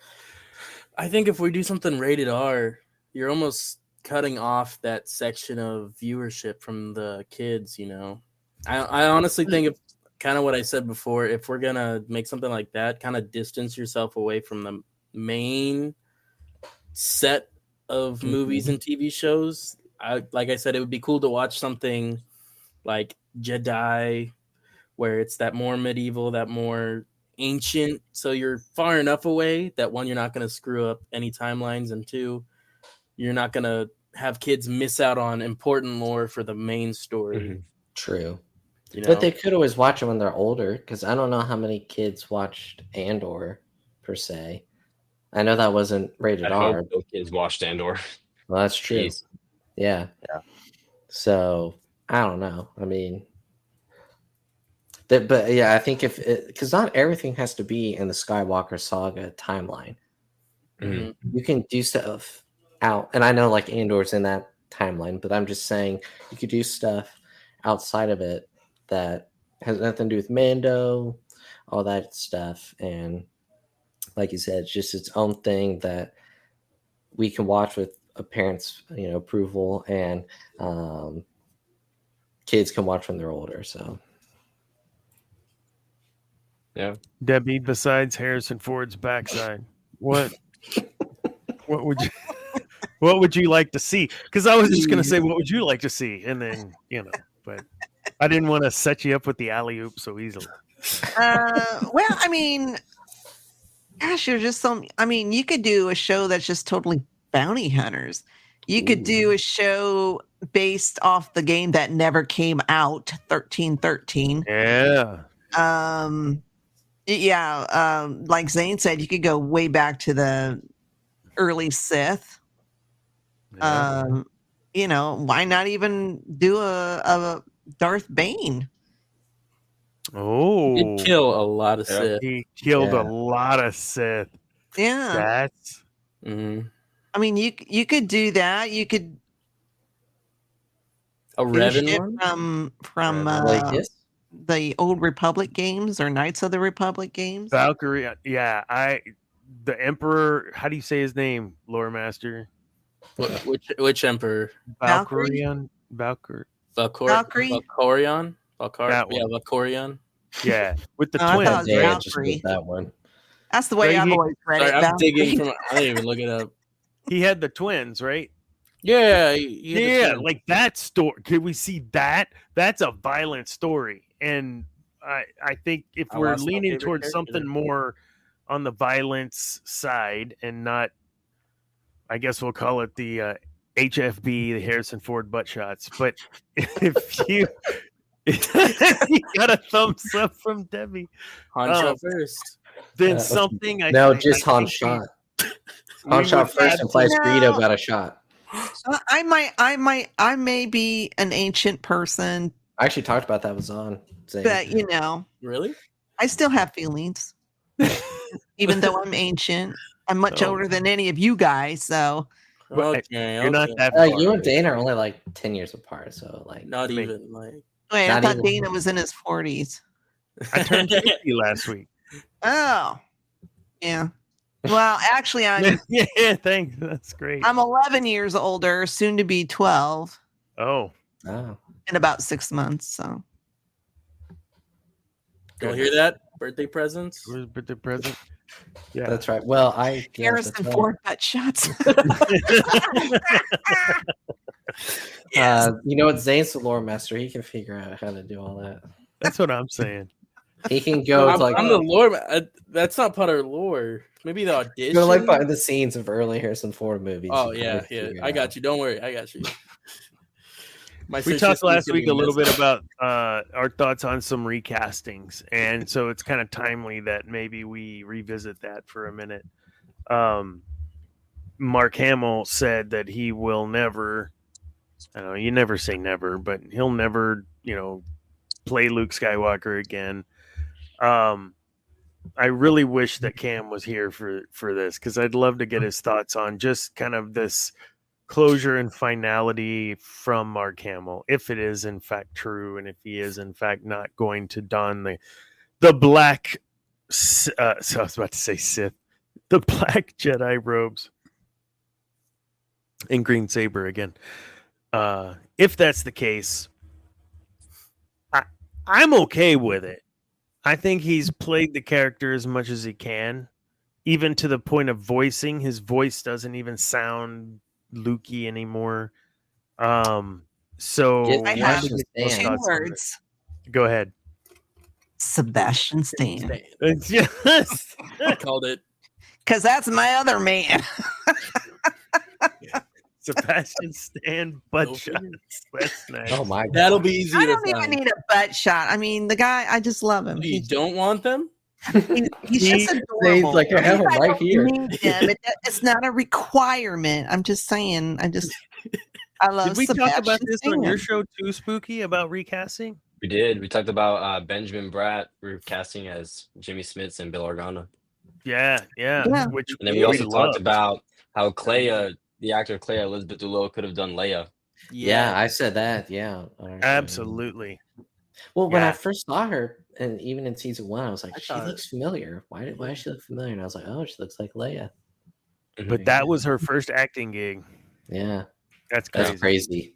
I think if we do something rated R, you're almost cutting off that section of viewership from the kids, I honestly think if kind of what I said before, if we're gonna make something like that, kind of distance yourself away from the main set of movies and TV shows. Like I said, it would be cool to watch something like Jedi, where it's that more medieval, that more ancient. So you're far enough away that one, you're not going to screw up any timelines, and two, you're not going to have kids miss out on important lore for the main story. True. But they could always watch it when they're older, because I don't know how many kids watched Andor per se. I know that wasn't rated R. Hope those kids watched Andor. Well, that's true. Jeez. Yeah. So I don't know. I mean, but yeah, I think because not everything has to be in the Skywalker saga timeline. You can do stuff out, and I know like Andor's in that timeline, but I'm just saying you could do stuff outside of it that has nothing to do with Mando, all that stuff, and like you said, it's just its own thing that we can watch with a parent's approval, and kids can watch when they're older. So yeah. Debbie, besides Harrison Ford's backside, what would you like to see? Because I was just gonna say, what would you like to see, and then but I didn't want to set you up with the alley oop so easily. Well, I mean, gosh, you're just so. I mean, you could do a show that's just totally bounty hunters. You could do a show based off the game that never came out, 1313. Yeah. Like Zane said, you could go way back to the early Sith. Yeah. Why not even do a Darth Bane? Oh, He'd kill a lot of Sith. He killed a lot of Sith. Yeah. That's. I mean, you could do that. You could a Revan from the old Republic games or Knights of the Republic games. Valkyrie. Yeah, the Emperor. How do you say his name, Lore Master? Which Emperor? Valkyrian. Valkyrie. Valkorion. Valkorion. Yeah, with the I twins. thought it was Valkyrie. That one. That's the way I've always read it. I'm digging from. I didn't even look it up. He had the twins, right? Yeah, like that story. Could we see that? That's a violent story, and I think if we're leaning towards something more on the violence side and not, I guess we'll call it the HFB, the Harrison Ford butt shots. But if you got a thumbs up from Debbie, Han shot first. Then something. Just Han shot. Han shot first, and Flight Burrito got a shot. I may be an ancient person. I actually talked about that with Zahn. But really, I still have feelings, even though I'm ancient. I'm much older than any of you guys, so. You're not that far. You and Dana are only like 10 years apart, so like not even like. Wait, I thought Dana was in his 40s. I turned 50 last week. Oh, yeah. Well, actually, Yeah, thanks. That's great. I'm 11 years older, soon to be 12 Oh, in about 6 months. So Y'all hear that? Birthday presents. where's the present? Yeah, That's right. Well, Harrison Ford butt shots. You know what? Zane's the lore master. He can figure out how to do all that. that's what I'm saying. He can go I'm, to like I'm the lore. That's not part of lore. Maybe the audition. go to like behind the scenes of early Harrison Ford movies. Oh You can yeah, always yeah. figure it I got out. you. Don't worry. I got you. My We search talked history is last gonna week be a little bit messed up. about our thoughts on some recastings, and so it's kind of timely that maybe we revisit that for a minute. Mark Hamill said that he will never, I don't know, you never say never, but he'll never, play Luke Skywalker again. I really wish that Cam was here for this, because I'd love to get his thoughts on just kind of this closure and finality from Mark Hamill, if it is in fact true, and if he is in fact not going to don the black, so I was about to say Sith, the black Jedi robes and green saber again. If that's the case, I'm okay with it. I think he's played the character as much as he can, even to the point of voicing. His voice doesn't even sound Lukey anymore. So I have 2 words. Go ahead. Sebastian Stan. Yes. I called it. Because that's my other man. Sebastian Stan butt shots. That's nice. Oh my god. That'll be easy I to don't even find. need a butt shot. I mean, the guy, I just love him. You don't want them? He's just adorable. Like, I have him right here. It's not a requirement. I'm just saying. I love Did we Sebastian talk about this on your Stan. show too, Spooky, about recasting? We did. We talked about Benjamin Bratt recasting as Jimmy Smits and Bill Organa. Yeah. Yeah. Which And then we also loved. talked about how Clea, the actor Clea Elizabeth Dulo, could have done Leia. Yeah, I said that. Yeah, Absolutely. Well, when Yeah. I first saw her, and even in season 1, I was like, I she thought- looks familiar. Why does she look familiar? And I was like, oh, she looks like Leia. But that was her first acting gig. Yeah, That's crazy. that's crazy.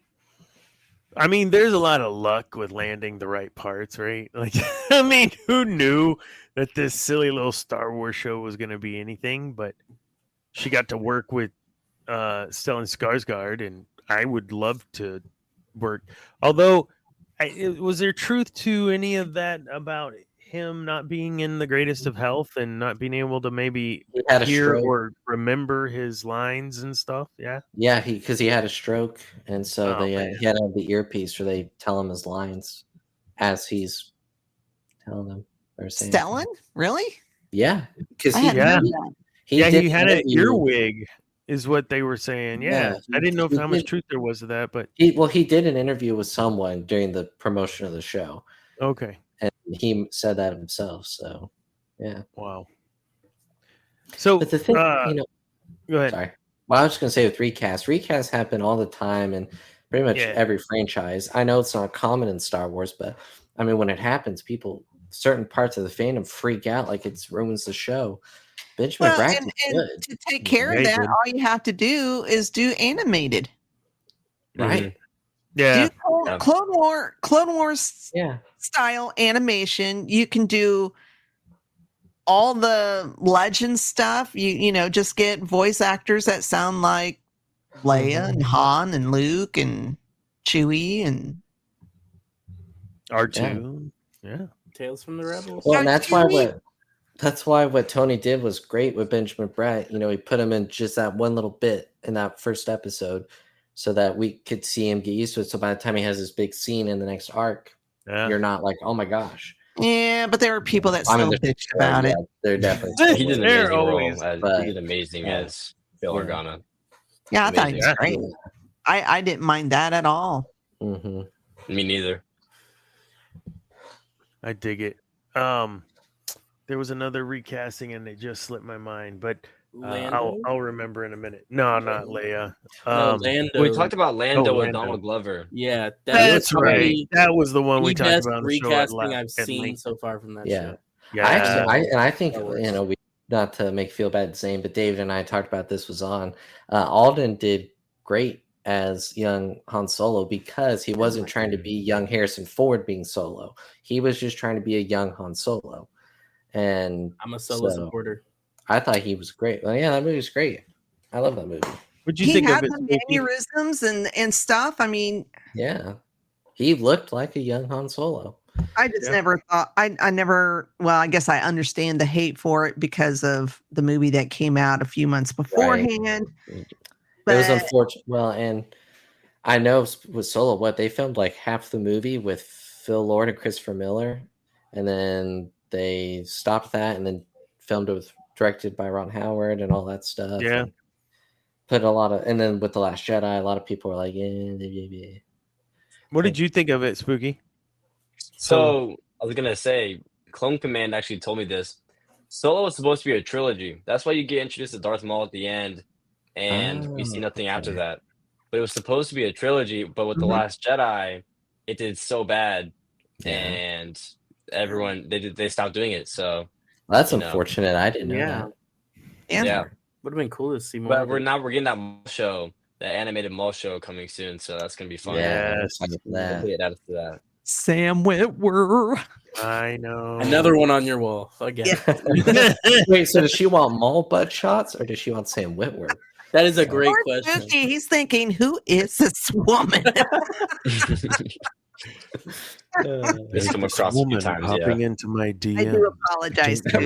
I mean, there's a lot of luck with landing the right parts, right? Like, I mean, who knew that this silly little Star Wars show was going to be anything? But she got to work with Stellan Skarsgård, and I would love to work. Although, was there truth to any of that about him not being in the greatest of health and not being able to maybe He had a hear stroke. or remember his lines and stuff? Yeah. Yeah, because he had a stroke, and so Oh, man. he had to have the earpiece where they tell him his lines as he's telling them. Or saying Stellan? Really? Yeah, because I he hadn't Yeah. heard that. he Yeah, did he had an interview- earwig, is what they were saying. Yeah, Yeah, I didn't know he how much did- truth there was to that, but He did an interview with someone during the promotion of the show, okay. and he said that himself. So, yeah. Wow. So, But the thing, go ahead. sorry. Well, I was just gonna say with recasts happen all the time in pretty much Yeah. every franchise. I know it's not common in Star Wars, but I mean, when it happens, certain parts of the fandom freak out like it ruins the show. Benjamin Well, Bratt and is good, to take care Yeah, of he that, did. all you have to do is do animated. right? Yeah, Do Clone Wars Yeah, style animation. You can do all the legend stuff. You know, just get voice actors that sound like Leia and Han and Luke and Chewie and R2. Yeah. Tales from the Rebels. well, and that's why Chewie. what Tony did was great with Benjamin Bratt. You know, he put him in just that one little bit in that first episode, so that we could see him get used to it. So by the time he has this big scene in the next arc, Yeah. you're not like, oh my gosh. yeah, but there are people that I mean, still there's- bitch about it. They're definitely. He did an They're amazing always- role. but- He did amazing Yeah. as Bill Yeah. Organa. Yeah, I thought he was Yeah. great. I didn't mind that at all. Mm-hmm. Me neither. I dig it. There was another recasting and it just slipped my mind, but Lando? I'll remember in a minute. No, not Leia. No, Lando. We talked about Lando with Lando. Donald Glover. Yeah, That's right. probably That was the one we the talked best about on the show. recasting I've at seen length. so far from that Yeah. show. Yeah. I think That works. not to make you feel bad, Zane, but David and I talked about this was on. Alden did great as young Han Solo because he wasn't trying to be young Harrison Ford being Solo. He was just trying to be a young Han Solo. And I'm a Solo supporter. I thought he was great. Well, yeah, that movie was great. I love that movie. What'd you He think had of it? the Spooky? mannerisms and stuff. I mean, Yeah. He looked like a young Han Solo. I just never thought I never well, I guess I understand the hate for it because of the movie that came out a few months beforehand. It was unfortunate. Well, and I know with Solo, what they filmed like half the movie with Phil Lord and Christopher Miller, and then they stopped that and then filmed it with directed by Ron Howard and all that stuff. Yeah. And put a lot of, and then with The Last Jedi, a lot of people were like, yeah. What did you think of it, Spooky? So I was gonna say, Clone Command actually told me this. Solo was supposed to be a trilogy. That's why you get introduced to Darth Maul at the end, and we see nothing after that. But it was supposed to be a trilogy. But with The Last Jedi, it did so bad, and everyone they stopped doing it. So that's unfortunate. I didn't know that. Yeah. Would have been cool to see more. But we're getting that Maul show, that animated Maul show coming soon. So that's gonna be fun. Yes. That. Sam Witwer. I know. Another one on your wall again. Wait, so does she want Maul butt shots or does she want Sam Witwer? That is a great Poor question. Spooky, he's thinking, who is this woman? It's come across a few Woman times. hopping into my DM. I do apologize. No,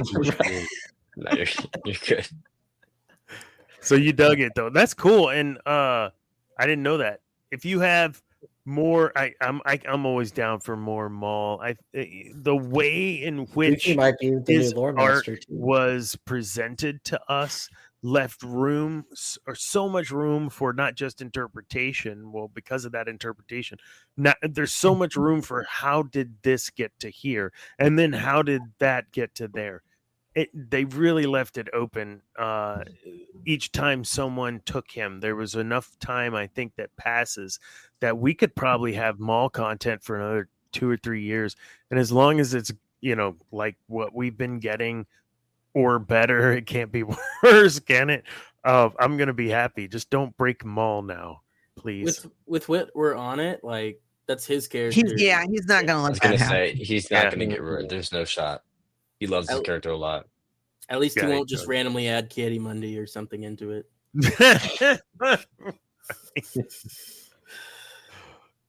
you're good. So you dug it though. That's cool, and I didn't know that. If you have more, I'm always down for more Maul. The way in which He might be the new his Lord art Master too. was presented to us left room or so much room for not just interpretation. Well, because of that interpretation, there's so much room for how did this get to here, and then how did that get to there. They really left it open. Each time someone took him, there was enough time, I think, that passes that we could probably have Maul content for another 2 or 3 years. And as long as it's, like what we've been getting or better, it can't be worse, can it? I'm going to be happy. Just don't break Maul now, please. With what we're on it, like, that's his character. He's not going to I let was that gonna happen. say he's not gonna get rid. There's no shot. He loves his character a lot. At least he Yeah, won't just randomly add Kitty Monday or something into it.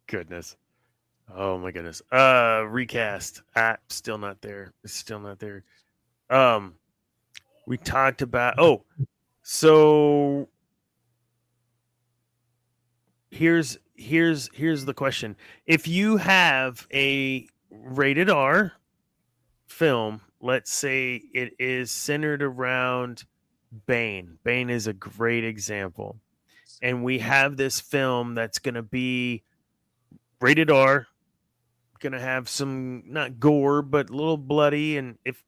Goodness. Oh my goodness. Recast. Still not there. It's still not there. We talked about so here's the question. If you have a rated R film, let's say it is centered around Bane. Bane is a great example. And we have this film that's going to be rated R, going to have some, not gore, but a little bloody. And if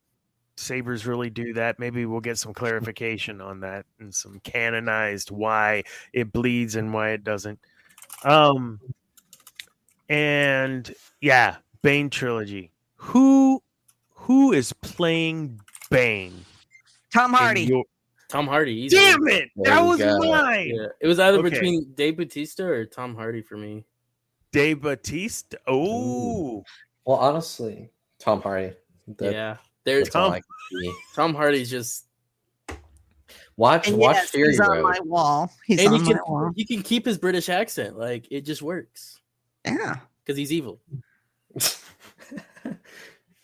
sabers really do that, maybe we'll get some clarification on that and some canonized why it bleeds and why it doesn't. And yeah, Bane trilogy. Who is playing Bane? Tom Hardy. Tom Hardy. Easily. Damn it! That was mine. Yeah, it was either between Dave Bautista or Tom Hardy for me. Dave Bautista. Oh. Well, honestly, Tom Hardy. There's Tom Hardy's just watch Fury he's on Road. my wall. He's on my wall. He can keep his British accent. Like, it just works. Yeah. Because he's evil.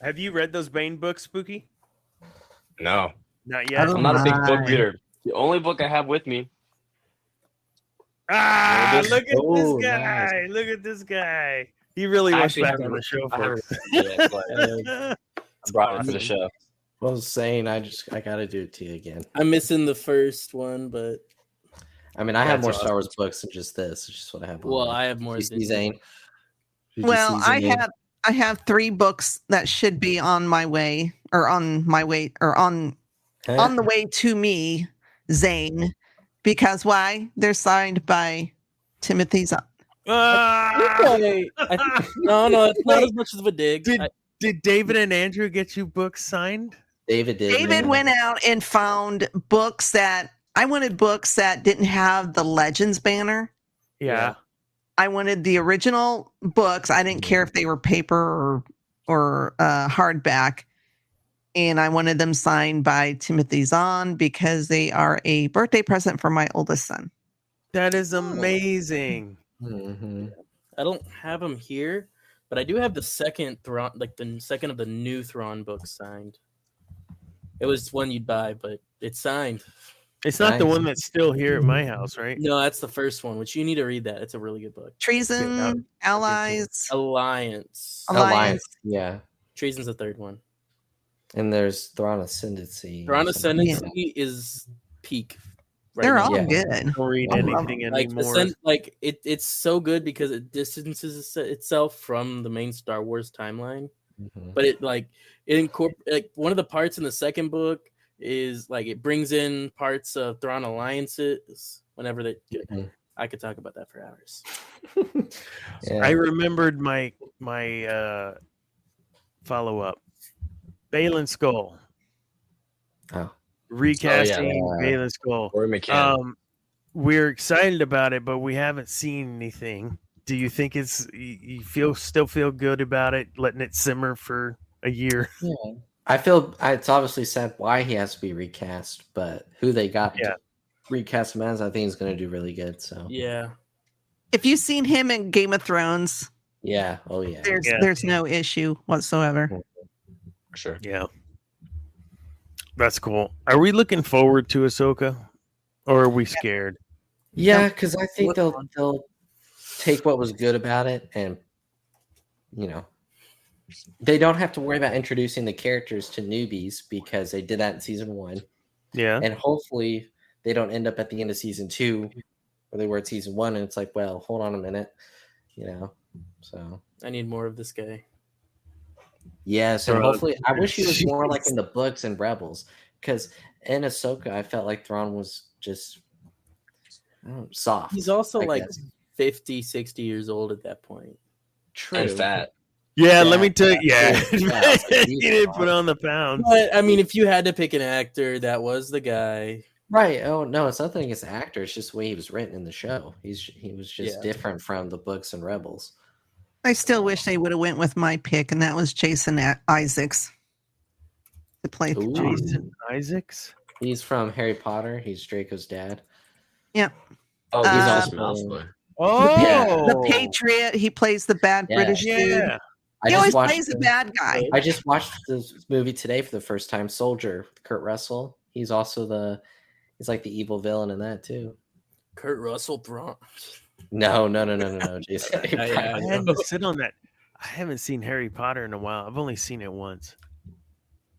Have you read those Bane books, Spooky? No. Not yet. I'm not a big book reader. The only book I have with me. Look at this guy. Nice. Look at this guy. He really wants back on the show for us. I brought it for the show. I was saying, I gotta do it to you again. I'm missing the first one, but I mean, I have more Star Wars books than just this. It's just what I have. Well, I have more. Zane. Well, I have 3 books that should be on my way, or on my way, or on the way to me, Zane. Because why? They're signed by Timothy Zahn. No, it's not as much of a dig. Did David and Andrew get you books signed? David did. David went out and found books that I wanted books that didn't have the Legends banner. Yeah. I wanted the original books. I didn't care if they were paper or hardback. And I wanted them signed by Timothy Zahn because they are a birthday present for my oldest son. That is amazing. Mm-hmm. I don't have them here, but I do have the second Thrawn, like the second of the new Thrawn books signed. It was one you'd buy, but it's signed. It's not the Nice. one that's still here at my house, right? No, that's the first one, which you need to read that. It's a really good book. Treason, Allies, Alliance. Alliance. Yeah. Treason's the third one. And there's Thrawn Ascendancy. Thrawn Ascendancy is peak. Right they're now. all Yeah. good. Don't read I love anything Like, anymore. it's so good because it distances itself from the main Star Wars timeline. Mhm. But it incorporates, like, one of the parts in the second book is like it brings in parts of Thrawn alliances whenever they. Mhm. I could talk about that for hours. Yeah. I remembered my follow up. Balin Skull. Oh. Recasting yeah. Balin Skull. Or McCann. We're excited about it, but we haven't seen anything. Do you think you still feel good about it, letting it simmer for a year? Yeah. I feel it's obviously sad why he has to be recast, but who they got to recast him as, I think is going to do really good. So Yeah. If you've seen him in Game of Thrones, yeah, oh yeah, there's no issue whatsoever. For sure. Yeah. That's cool. Are we looking forward to Ahsoka? Or are we scared? yeah, because I think they'll take what was good about it, and they don't have to worry about introducing the characters to newbies because they did that in season 1, Yeah. and hopefully they don't end up at the end of season 2 where they were at season 1, and it's like, well, hold on a minute, So I need more of this guy. yes, and Bro, hopefully, I wish he was more like jeez. in the books and Rebels, because in Ahsoka, I felt like Thrawn was just soft. He's also I like guess. 50, 60 years old at that point. True. And fat. Yeah, let Yeah. me tell you. Yeah. Yeah. He didn't put on the pounds. But I mean, if you had to pick an actor, that was the guy. Right. Oh no, it's nothing against the actor. It's just the way he was written in the show. He was just different from the books and Rebels. I still wish they would have went with my pick, and that was Jason Isaacs to play Ooh. Thrawn. Jason Isaacs? He's from Harry Potter. He's Draco's dad. Yeah. Oh, he's Uh, awesome. Mouseboy. Oh, The Patriot. He plays the bad Yeah. British dude. Yeah. I He always watched plays the the- bad guy. I just watched this movie today for the first time. Soldier, with Kurt Russell. He's also he's like the evil villain in that too. Kurt Russell Thrawn. No, Jason. Yeah, I had to sit on that. I haven't seen Harry Potter in a while. I've only seen it once.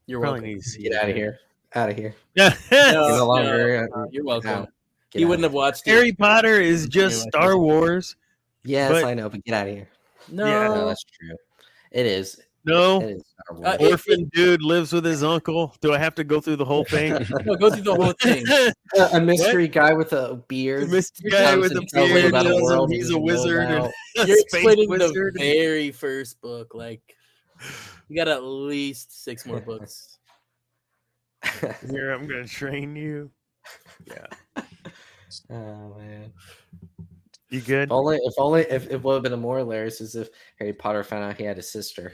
You're Probably welcome. need to see Get it out of again. here. Out of here. Yeah. You're no longer. You're welcome. out. Get He out. wouldn't have watched it. Harry Potter is just Star Wars. Yes, but- I know, but get out of here. No, Yeah. No, that's true. It is. No. It is Star Wars. Orphan dude lives with his uncle. Do I have to go through the whole thing? no, go through the whole thing. A mystery guy with a beard. Mr. Guy comes with a and tells him beard about a tells him world he he's a doesn't know wizard and about. a You're space explaining the wizard. very first book. Like, you got at least 6 more books. Here, I'm gonna train you. Yeah. Oh man. You good? If it would have been more hilarious is if Harry Potter found out he had a sister.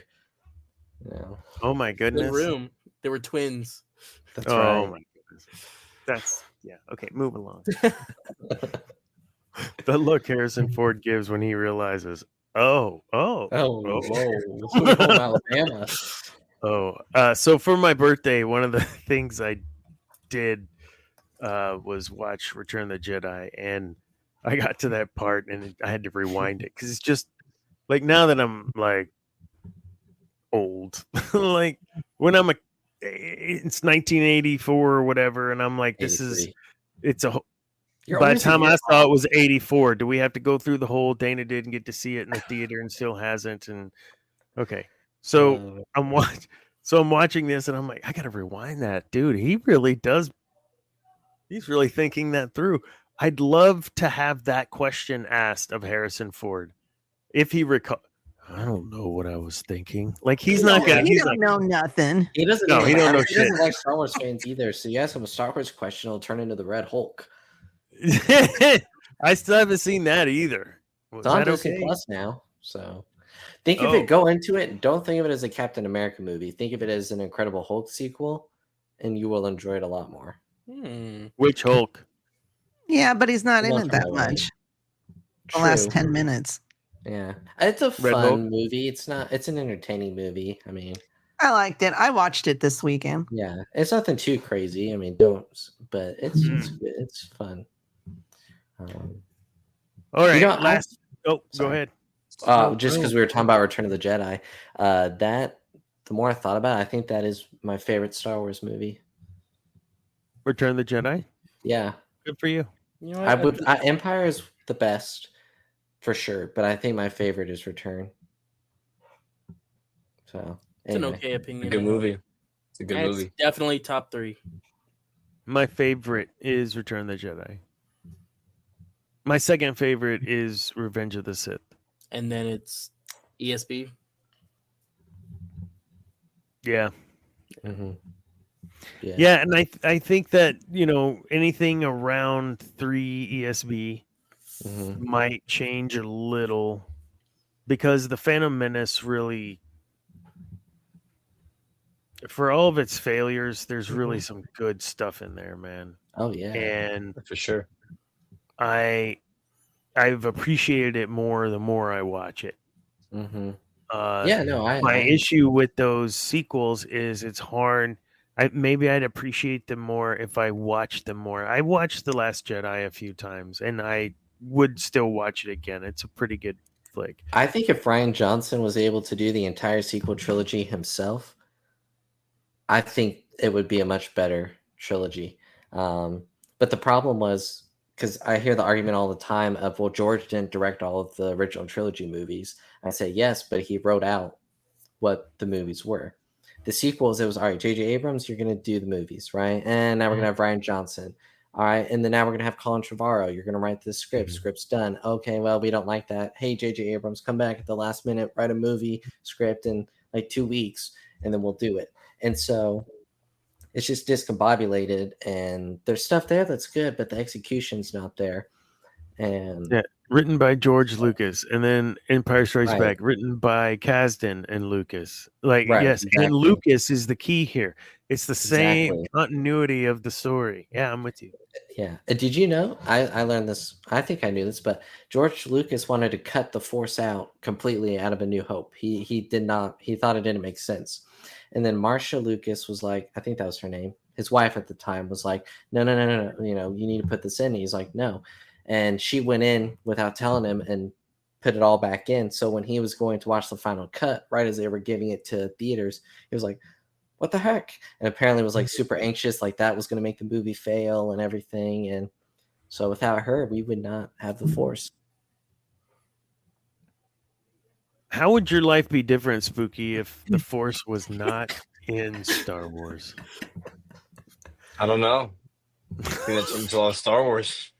Oh my In goodness. the room, they were twins. That's Oh right. my goodness. That's okay, move along. The look Harrison Ford gives when he realizes, oh. Whoa. Alabama. So for my birthday, one of the things I did was watch Return of the Jedi, and I got to that part and I had to rewind it because it's just like now that I'm like old, like when it's 1984 or whatever, and I'm like, by the time I saw it was 84. Do we have to go through the whole Dana didn't get to see it in the theater and still hasn't? And okay, so I'm watching this and I'm like, I gotta rewind that, dude. He really does. He's really thinking that through. I'd love to have that question asked of Harrison Ford. If he I don't know what I was thinking. Like he's You not don't, gonna. you He's don't like, know nothing. He doesn't. No, he don't know He doesn't shit. like Star Wars fans either. So you ask him a Star Wars question, he'll turn into the Red Hulk. I still haven't seen that either. Was It's on that Disney okay? Plus now. So think of it. Go into it. Don't think of it as a Captain America movie. Think of it as an Incredible Hulk sequel, and you will enjoy it a lot more. Which Hulk? Yeah, but he's not The in one it from that LA. much. The last True. 10 minutes. Yeah, it's a Red Hulk? fun movie. It's not. It's an entertaining movie. I mean, I liked it. I watched it this weekend. yeah, it's nothing too crazy. I mean, don't. But it's good. It's fun. All right. You know, last. Go sorry. ahead. Just because we were talking about Return of the Jedi, that the more I thought about it, I think that is my favorite Star Wars movie. Return of the Jedi. Yeah, Good for you. You know, Empire is the best for sure, but I think my favorite is Return. So it's an anyway. okay opinion. A good movie. It's a good And movie. It's definitely top 3. My favorite is Return of the Jedi. My second favorite is Revenge of the Sith. And then it's ESB. Yeah. Mm-hmm. Yeah, and I think that, anything around 3 ESB might change a little because the Phantom Menace really, for all of its failures, there's really some good stuff in there, man. Oh yeah, and for sure. I've appreciated it more the more I watch it. Mm-hmm. My issue with those sequels is it's hard. Maybe I'd appreciate them more if I watched them more. I watched The Last Jedi a few times, and I would still watch it again. It's a pretty good flick. I think if Rian Johnson was able to do the entire sequel trilogy himself, I think it would be a much better trilogy. But the problem was, because I hear the argument all the time of, well, George didn't direct all of the original trilogy movies. I say yes, but he wrote out what the movies were. The sequels, it was, all right, J.J. Abrams, you're going to do the movies, right? And now we're going to have Rian Johnson. All right, and then now we're going to have Colin Trevorrow. You're going to write the script. Script's done. Okay, well, we don't like that. Hey, J.J. Abrams, come back at the last minute, write a movie script in like 2 weeks, and then we'll do it. And so it's just discombobulated, and there's stuff there that's good, but the execution's not there. And yeah, written by George Lucas, and then Empire Strikes Back, written by Kasdan and Lucas. Yes, exactly. And Lucas is the key here. It's the same continuity of the story. Yeah, I'm with you. Yeah. Did you know? I learned this. I think I knew this, but George Lucas wanted to cut the Force out completely out of A New Hope. He did not. He thought it didn't make sense. And then Marcia Lucas was like, I think that was her name. His wife at the time was like, no. You need to put this in. And he's like, no. And she went in without telling him and put it all back in. So when he was going to watch the final cut, right as they were giving it to theaters, he was like, what the heck? And apparently was like super anxious, like that was going to make the movie fail and everything. And so without her, we would not have the Force. How would your life be different, Spooky, if the Force was not in Star Wars? I don't know. I think that changed a lot of Star Wars.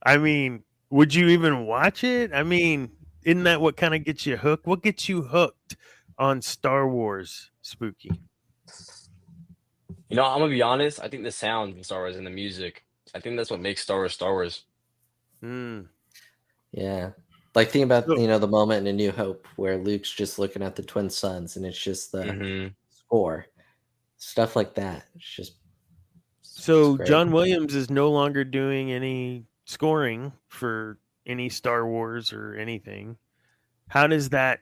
I mean, would you even watch it? I mean, isn't that what kind of gets you hooked? What gets you hooked on Star Wars, Spooky? I'm gonna be honest. I think the sound in Star Wars and the music. I think that's what makes Star Wars Star Wars. Yeah, like think about the moment in A New Hope where Luke's just looking at the twin suns and it's just the score, stuff like that. It's just so John Williams is no longer doing any scoring for any Star Wars or anything. How does that,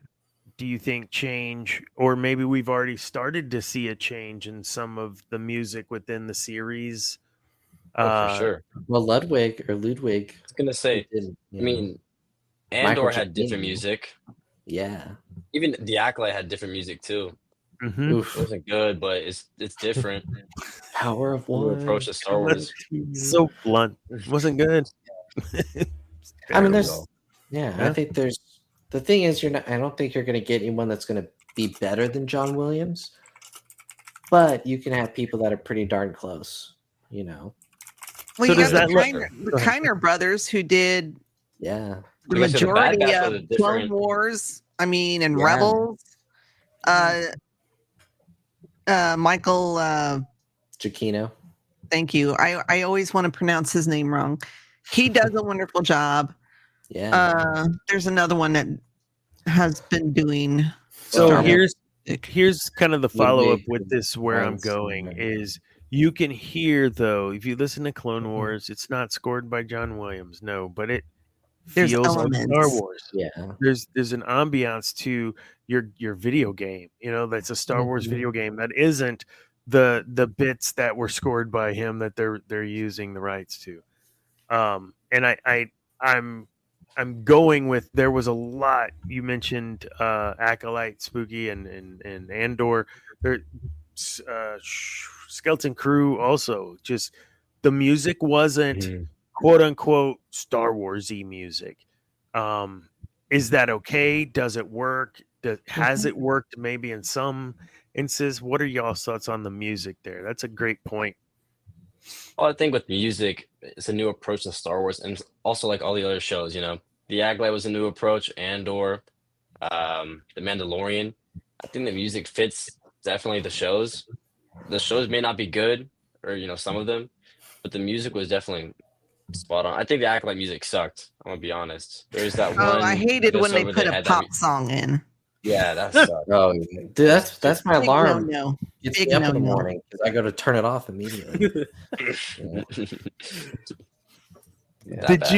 do you think, change? Or maybe we've already started to see a change in some of the music within the series. For sure. Well, Ludwig. I was gonna say. I mean, Andor had different music. Yeah. Even The Acolyte had different music too. Mm-hmm. It wasn't good, but it's different. Power of One. Approach to Star Wars. So blunt. Wasn't good. I mean, I think the thing is, I don't think you're going to get anyone that's going to be better than John Williams, but you can have people that are pretty darn close, Well, so you does got that the Kiner brothers who did the majority of Clone Wars I mean, and Yeah. Rebels. Michael. Giacchino. Thank you. I always want to pronounce his name wrong. He does a wonderful job. Yeah. There's another one that has been doing. So Star Wars. here's kind of the follow up with this. Where I'm Hans going Zimmer. is you can hear though if you listen to Clone Wars, it's not scored by John Williams, no, but it There's feels like elements. Star Wars. Yeah. There's an ambiance to your video game. You know, that's a Star Wars video game that isn't the bits that were scored by him that they're using the rights to. And I'm going with there was a lot you mentioned Acolyte, Spooky, and Andor. There, Skeleton Crew also just the music wasn't quote unquote Star Warsy music. Is that okay? Does it work? Has it worked maybe in some instances? What are y'all's thoughts on the music there? That's a great point. Well, I think with music, it's a new approach to Star Wars, and also like all the other shows. You know, The Acolyte was a new approach, Andor, The Mandalorian. I think the music fits definitely the shows. The shows may not be good, or some of them, but the music was definitely spot on. I think the Acolyte music sucked. I'm gonna be honest. There's that one. Oh, I hated when they voiceover put a had pop song in. Yeah, that sucked. Oh, dude, that's my Big alarm. no-no. It's Big me up in the no-no. morning because I go to turn it off immediately. Yeah. Did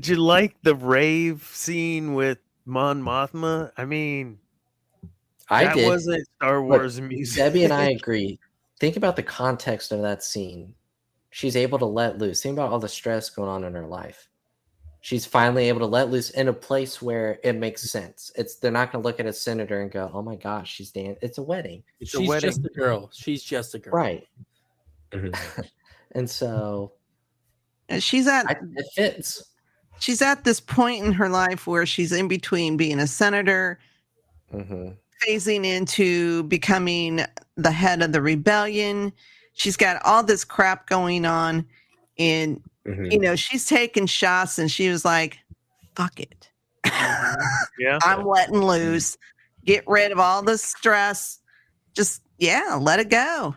you like the rave scene with Mon Mothma? I mean, I that did. wasn't Star Wars music. Debbie and I agree. Think about the context of that scene. She's able to let loose. Think about all the stress going on in her life. She's finally able to let loose in a place where it makes sense. They're not going to look at a senator and go, "Oh my gosh, she's dancing." It's a wedding. She's just a girl. She's just a girl. Right. And so It fits. She's at this point in her life where she's in between being a senator, phasing into becoming the head of the rebellion. She's got all this crap going on, and she's taking shots, and she was like, "Fuck it, Yeah, I'm letting loose. Get rid of all the stress. Just let it go."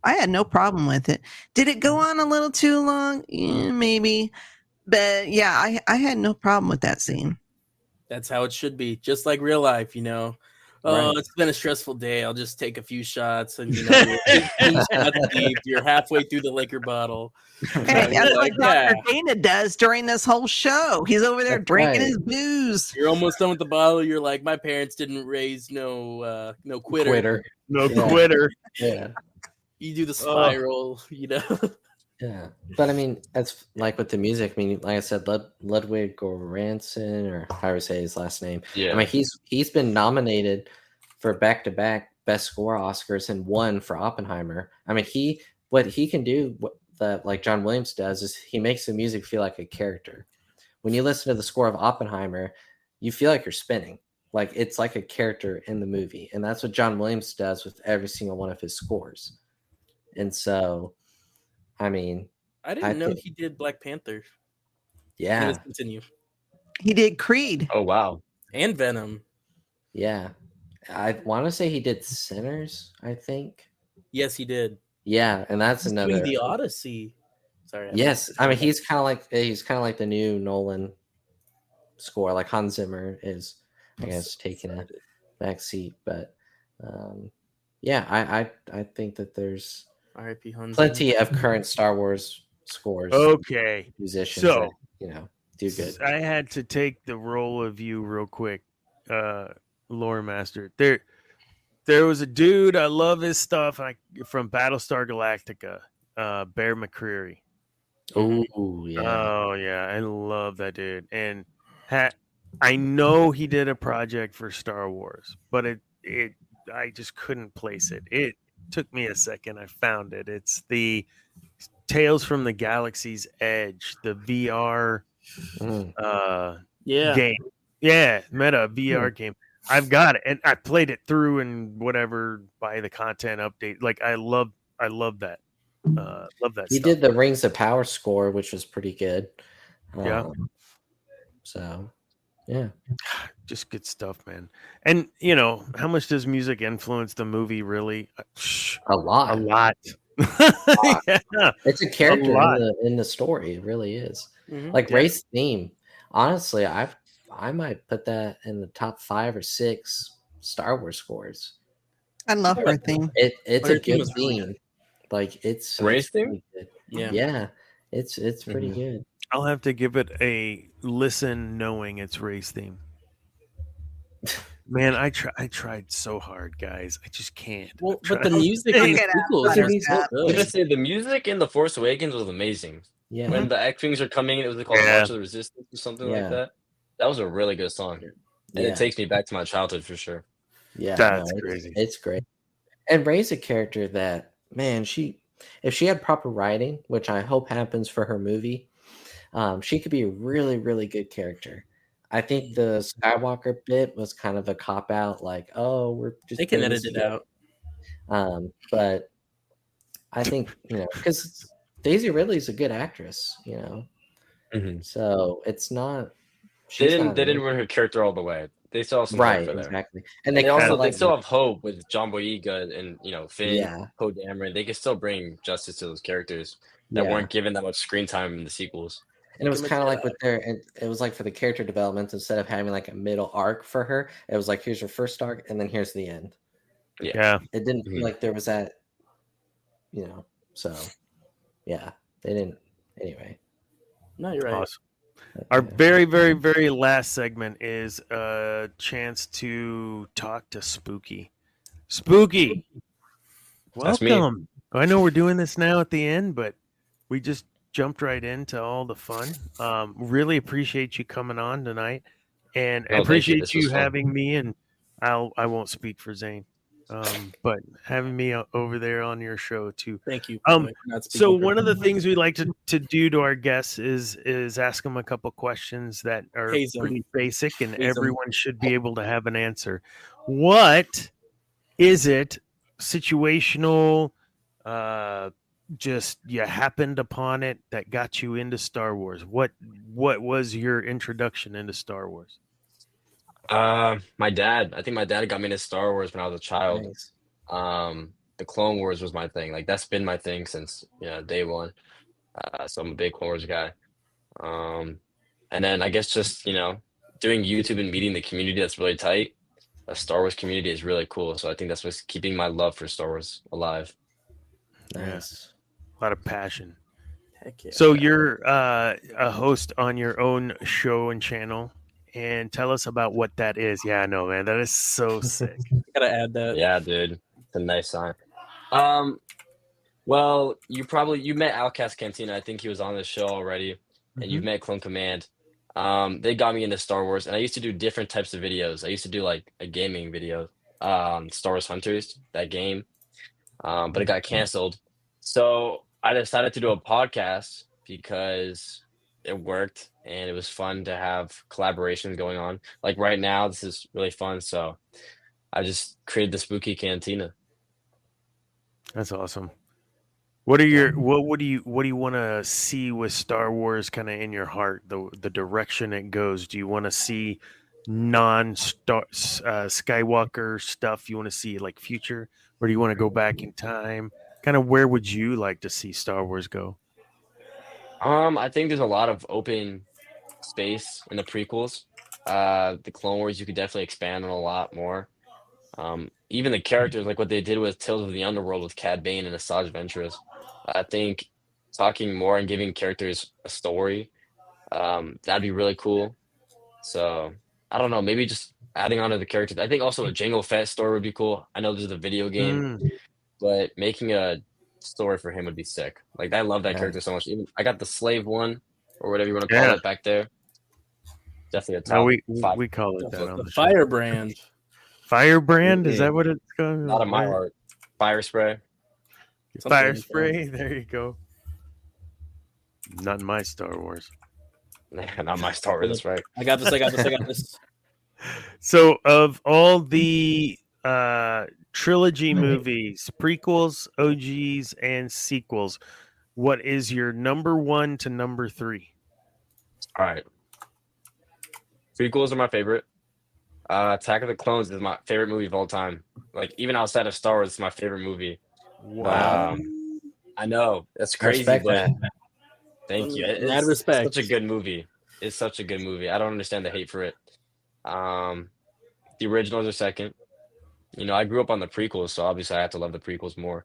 I had no problem with it. Did it go on a little too long? Yeah, maybe. But yeah, I had no problem with that scene. That's how it should be. Just like real life, Oh, Right. it's been a stressful day. I'll just take a few shots and you're 15 shots deep. You're halfway through the liquor bottle. Hey, that's like, what Dr. Dana does during this whole show. He's over there drinking his booze. You're almost done with the bottle. You're like, my parents didn't raise no quitter. No quitter. Yeah. You do the spiral, Yeah, but I mean, that's like with the music. I mean, like I said, Ludwig Göransson, or however you say his last name. Yeah, I mean, he's been nominated for back-to-back Best Score Oscars and won for Oppenheimer. I mean, what he can do, that like John Williams does, is he makes the music feel like a character. When you listen to the score of Oppenheimer, you feel like you're spinning, like it's like a character in the movie, and that's what John Williams does with every single one of his scores. And so, I mean, I didn't know he did Black Panther. Yeah. Let's continue. He did Creed. Oh, wow. And Venom. Yeah. I want to say he did Sinners, I think. Yes, he did. Yeah, and that's He's another. doing The Odyssey. Sorry. Yes, I mean he's kind of like the new Nolan score, like Hans Zimmer is, I guess, taking a back seat. But yeah, I think that there's R.I.P. Hans plenty of current Star Wars scores. Okay, musicians, so that, do good. I had to take the role of you real quick, lore master. There was a dude, I love his stuff, from Battlestar Galactica, Bear McCreary. Oh yeah. Oh yeah, I love that dude. And I know he did a project for Star Wars, but I just couldn't place it. It took me a second. I found it. It's the Tales from the Galaxy's Edge, the VR game. Yeah, meta VR game. I've got it, and I played it through and whatever by the content update. Like I love that. Love that. He stuff. did the Rings of Power score, which was pretty good. Yeah. So Yeah. Just good stuff, man. And you know, how much does music influence the movie? Really, A lot. a lot. Yeah, It's a character lot. in the story. It really is. Mhm. Like Yeah. Ray's theme. Honestly, I might put that in the top 5 or 6 Star Wars scores. I love her theme. It's Her a theme good was really theme. Like it's Ray's theme? pretty good. Yeah. Yeah. It's pretty Mhm. good. I'll have to give it a listen, knowing it's Ray's theme. Man, I tried so hard, guys. I just can't. Well, I'm but the trying- music in the Look at that sequels butter is so stuff. I was gonna good. say the music in The Force Awakens was amazing. Yeah. When the X-Wings are coming, it was called Yeah. March of the Resistance or something like Yeah. that. That was a really good song. And Yeah. it takes me back to my childhood for sure. Yeah. That's no, crazy. It's great. And Ray's a character that, man, if she had proper writing, which I hope happens for her movie, she could be a really, really good character. I think the Skywalker bit was kind of a cop out, like, oh, we're just They can putting edit this it out. But I think, because Daisy Ridley's a good actress, Mhm. so it's not. They She's didn't not they didn't ruin her character all the way. They still have some hope right, for there. exactly, and And they they kind also of they like still have hope with John Boyega and Finn, yeah, Poe Dameron. They can still bring justice to those characters that yeah. weren't given that much screen time in the sequels. And it was Give 'em a kind of like Jedi. with it was like for the character development, instead of having like a middle arc for her, it was like, here's your first arc, and then here's the end. Yeah. It didn't Mhm. feel like there was that, so yeah, they didn't. Anyway, No, you're right. Awesome. Our very, very, very last segment is a chance to talk to Spooky. Spooky, That's me. welcome. I know we're doing this now at the end, but we just jumped right into all the fun. Really appreciate you coming on tonight, and I No, thank you. appreciate This was you fun. having me. And I won't speak for Zane, but having me over there on your show too. Thank you. Not So speaking for one of the things we like to do to our guests is ask them a couple questions that are Haze 'em. pretty basic, and Haze 'em. everyone should be able to have an answer. What is it? Situational? Just you happened upon it that got you into Star Wars. What was your introduction into Star Wars? My dad. I think my dad got me into Star Wars when I was a child. nice. The Clone Wars was my thing. Like that's been my thing since day one. So I'm a big Clone Wars guy. And then I guess just doing YouTube and meeting the community that's really tight. The Star Wars community is really cool. So I think that's what's keeping my love for Star Wars alive. Nice. A lot of passion. Heck yeah. So you're a host on your own show and channel, and tell us about what that is. Yeah, I know, man. That is so sick. Gotta add that. Yeah, dude. It's a nice sign. Well, you met Outcast Cantina. I think he was on the show already, and you've met Clone Command. They got me into Star Wars, and I used to do different types of videos. I used to do like a gaming video, Star Wars Hunters, that game, but it got canceled. So I decided to do a podcast because it worked and it was fun to have collaborations going on. Like right now, this is really fun. So I just created the Spooky Cantina. That's awesome. What are your what do you want to see with Star Wars kind of in your heart, the direction it goes? Do you want to see non-Star Skywalker stuff? You want to see like future, or do you want to go back in time? Kind of where would you like to see Star Wars go? I think there's a lot of open space in the prequels. The Clone Wars, you could definitely expand on a lot more. Even the characters, like what they did with Tales of the Underworld with Cad Bane and Asajj Ventress. I think talking more and giving characters a story, that'd be really cool. So I don't know, maybe just adding on to the characters. I think also a Jango Fett story would be cool. I know this is a video game, but making a story for him would be sick. Like I love that character so much. Even I got the slave one or whatever you want to call it back there. Definitely a top No, five. we call it that on The the show. firebrand. Firebrand, is that what it's called? Not in my heart. Fire spray. Fire Something like spray. There you go. Not in my Star Wars. Not my Star Wars, that's right. I got this. So, of all the trilogy movies, prequels, OGs, and sequels, what is your number 1 to number 3? All right. Prequels are my favorite. Attack of the Clones is my favorite movie of all time. Like even outside of Star Wars, it's my favorite movie. Wow. I know that's I crazy, respect but that. thank you. Mad It's respect. such a good movie. It's such a good movie. I don't understand the hate for it. The originals are second. You know, I grew up on the prequels, so obviously I have to love the prequels more.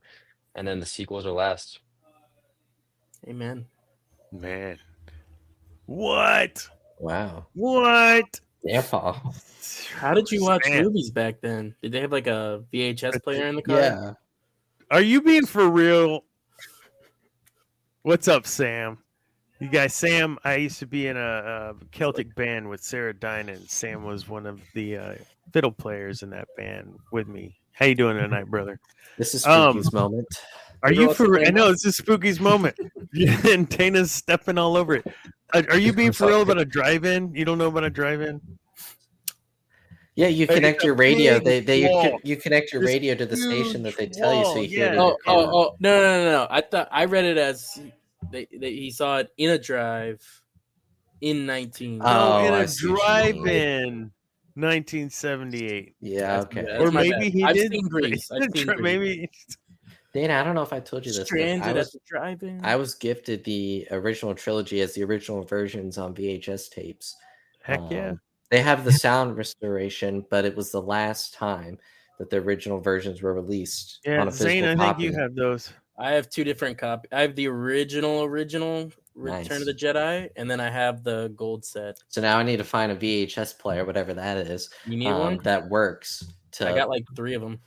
And then the sequels are last. Amen. Man. What? Wow. What? Grandpa. How did you watch Sam, movies back then? Did they have like a VHS player in the car? Yeah. are you being for real? What's up, Sam? You guys, Sam, I used to be in a Celtic band with Sarah Dynan. Sam was one of the fiddle players in that band with me. How you doing tonight, brother? This is Um, Spooky's moment. Are Hey, you what's for? up, I man? know it's a Spooky's moment. And Tana's stepping all over it. Are you being for real about a drive-in? You don't know about a drive-in? Yeah, you It's connect a your radio. big You wall. you connect your This radio to the station that they huge tell you, so wall, you hear it yeah. in your car. No. I thought I read it as he saw it in a drive in 19. No, in Oh, a I see what you mean. drive-in, 1978. Yeah, okay. Yeah, Or that's my maybe bad. he I've did. seen Grease. I've seen Grease. Maybe. Dana, I don't know if I told you this, but Stranded at the drive-in. I was gifted the original trilogy as the original versions on VHS tapes. Heck yeah. They have the sound restoration, but it was the last time that the original versions were released Yeah, on a Zane, physical I think copy. you have those. I have two different copies. I have the original Nice. Return of the Jedi, and then I have the gold set. So now I need to find a VHS player, whatever that is, You need one? that works. I got like 3 of them.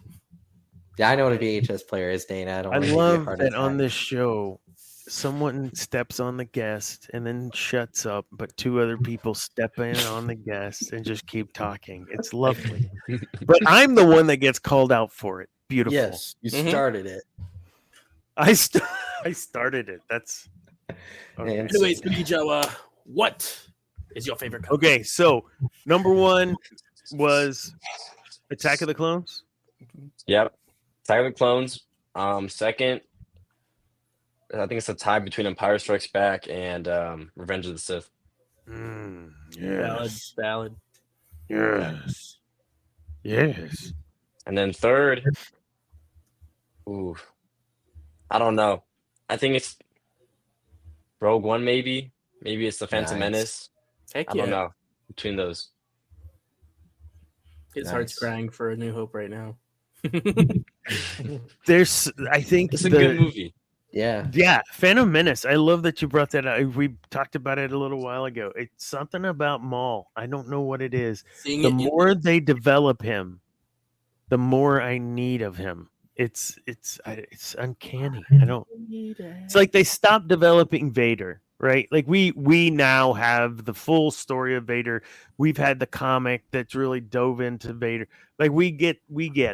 Yeah, I know what a VHS player is, Dana. I don't I want to give you a love heart that on attack. this show, someone steps on the guest and then shuts up, but 2 other people step in on the guest and just keep talking. It's lovely. But I'm the one that gets called out for it. Beautiful. Yes, you Mhm. started it. I started it. That's okay. And Anyways, Spooky Jawa, what is your favorite color? Okay, so number 1 was Attack of the Clones. Yep. Attack of the Clones. Second, I think it's a tie between Empire Strikes Back and Revenge of the Sith. Valid. Yes. Yes. And then third, I don't know. I think it's Rogue One, maybe. Maybe it's the Phantom Nice. Menace. Heck I yeah. don't know between those. His Nice. heart's crying for A New Hope right now. I think It's a good movie. Yeah. Phantom Menace. I love that you brought that up. We talked about it a little while ago. It's something about Maul. I don't know what it is. Seeing The it in- more they develop him, the more I need of him. It's uncanny. It's like they stopped developing Vader, right? Like we now have the full story of Vader. We've had the comic that's really dove into Vader. Like we get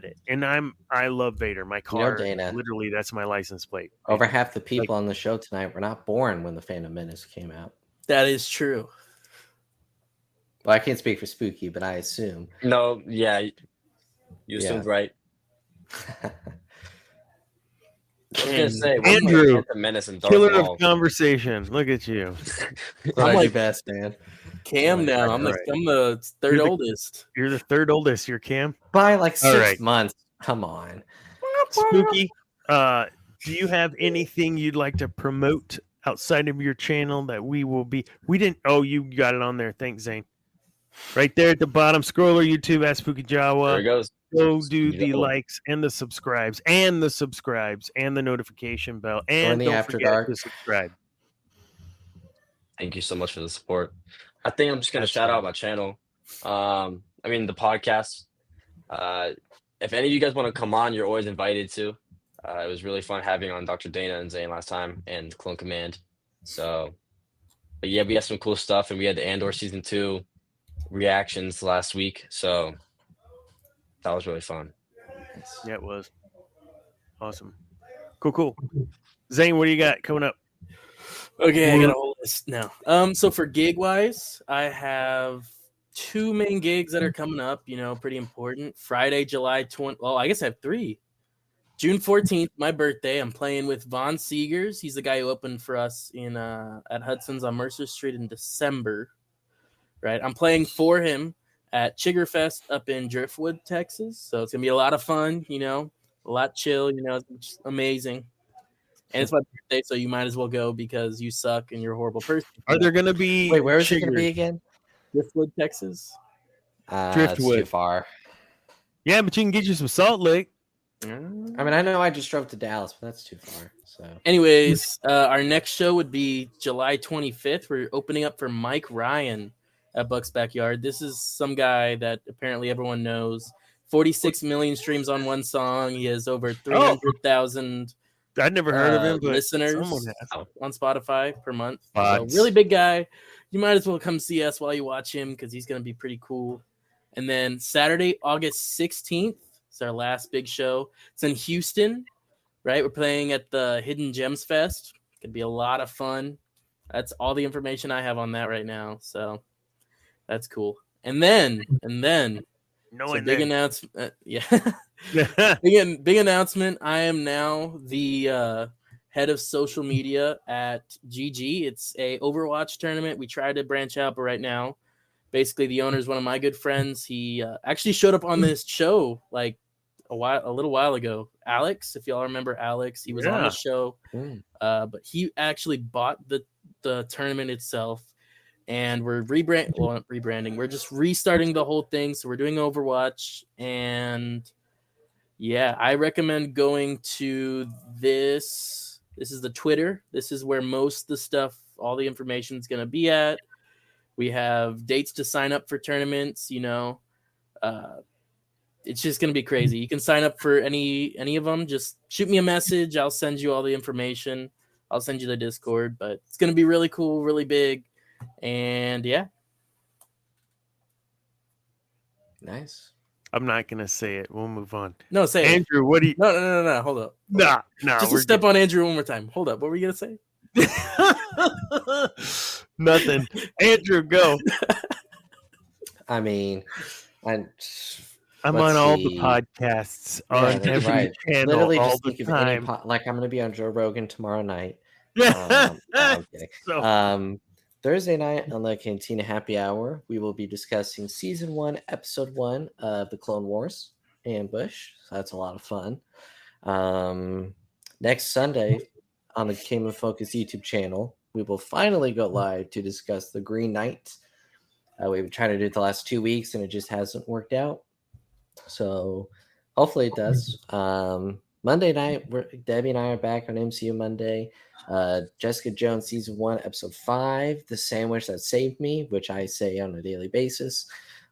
it. And I love Vader. My car, Dana, literally, that's my license plate. over half the people on the show tonight were not born when the Phantom Menace came out. That is true. Well, I can't speak for Spooky, but I assume. No, yeah. You assumed right. I was going to say, Andrew, Phantom Menace and Darth Killer Maul. of conversation. Look at you. I'm like- best, man. Cam now. I'm right. the third You're the- oldest. You're the third oldest. You're Cam. By like 6 right. months. Come on. Spooky. Do you have anything you'd like to promote outside of your channel that we will be? We didn't. Oh, you got it on there. Thanks, Zane. Right there at the bottom, scroller YouTube at Spooky There it Jawa. goes. Go do the Yo. likes and the subscribes and the notification bell and the don't After forget Dark. to subscribe. Thank you so much for the support. I think I'm just going to shout out my channel. The podcast. If any of you guys want to come on, you're always invited to. It was really fun having on Dr. Dana and Zane last time and Clone Command. So, but yeah, we had some cool stuff, and we had the Andor season 2 reactions last week. So that was really fun. Yeah, it was awesome. Cool. Zane, what do you got coming up? Okay, I got a whole list now. So for gig wise, I have 2 main gigs that are coming up, pretty important. Friday, July 20. Well, I guess I have 3. June 14th, my birthday. I'm playing with Von Seegers. He's the guy who opened for us in at Hudson's on Mercer Street in December. right? I'm playing for him at Chiggerfest up in Driftwood, Texas. So it's gonna be a lot of fun, a lot chill, it's amazing. And it's my birthday, so you might as well go because you suck and you're a horrible person. Are there going to be? Wait, where is it going to chiggers? be again? Driftwood, Texas. It's too Driftwood. far. Yeah, but you can get you some Salt Lake. I mean, I know I just drove to Dallas, but that's too far. So, anyways, our next show would be July 25th. We're opening up for Mike Ryan at Buck's Backyard. This is some guy that apparently everyone knows. 46 million streams on one song. He has over 300,000 I'd never heard of him, but listeners on Spotify per month. So really big guy. You might as well come see us while you watch him because he's going to be pretty cool. And then Saturday, August 16th is our last big show. It's in Houston, right? We're playing at the Hidden Gems Fest. It's going to be a lot of fun. That's all the information I have on that right now. So that's cool. And then big announcement. Big announcement. I am now the head of social media at GG. It's a Overwatch tournament. We tried to branch out, but right now, basically the owner is one of my good friends. He actually showed up on this show like a little while ago. Alex, if y'all remember Alex, he was on the show. But he actually bought the tournament itself. And we're rebranding. We're just restarting the whole thing. So we're doing Overwatch. And yeah, I recommend going to this. This is the Twitter. This is where most of the stuff, all the information is going to be at. We have dates to sign up for tournaments, it's just going to be crazy. You can sign up for any of them. Just shoot me a message. I'll send you all the information. I'll send you the Discord. But it's going to be really cool, really big. And yeah. Nice. I'm not gonna say it. We'll move on. No, say Andrew, it. what do you? No. Hold up. No. Just step on Andrew one more time. Hold up. What were you gonna say? Nothing. Andrew, go. I mean, I'm on all the podcasts on every channel. Literally all just the think of time. Like I'm going to be on Joe Rogan tomorrow night. I'm kidding. Thursday night on the Cantina Happy Hour, we will be discussing Season 1, Episode 1 of The Clone Wars Ambush. So that's a lot of fun. Next Sunday on the Game of Focus YouTube channel, we will finally go live to discuss The Green Knight. We've been trying to do it the last 2 weeks, and it just hasn't worked out. So hopefully it does. Monday night, Debbie and I are back on MCU Monday. Jessica Jones Season 1, Episode 5, The Sandwich That Saved Me, which I say on a daily basis.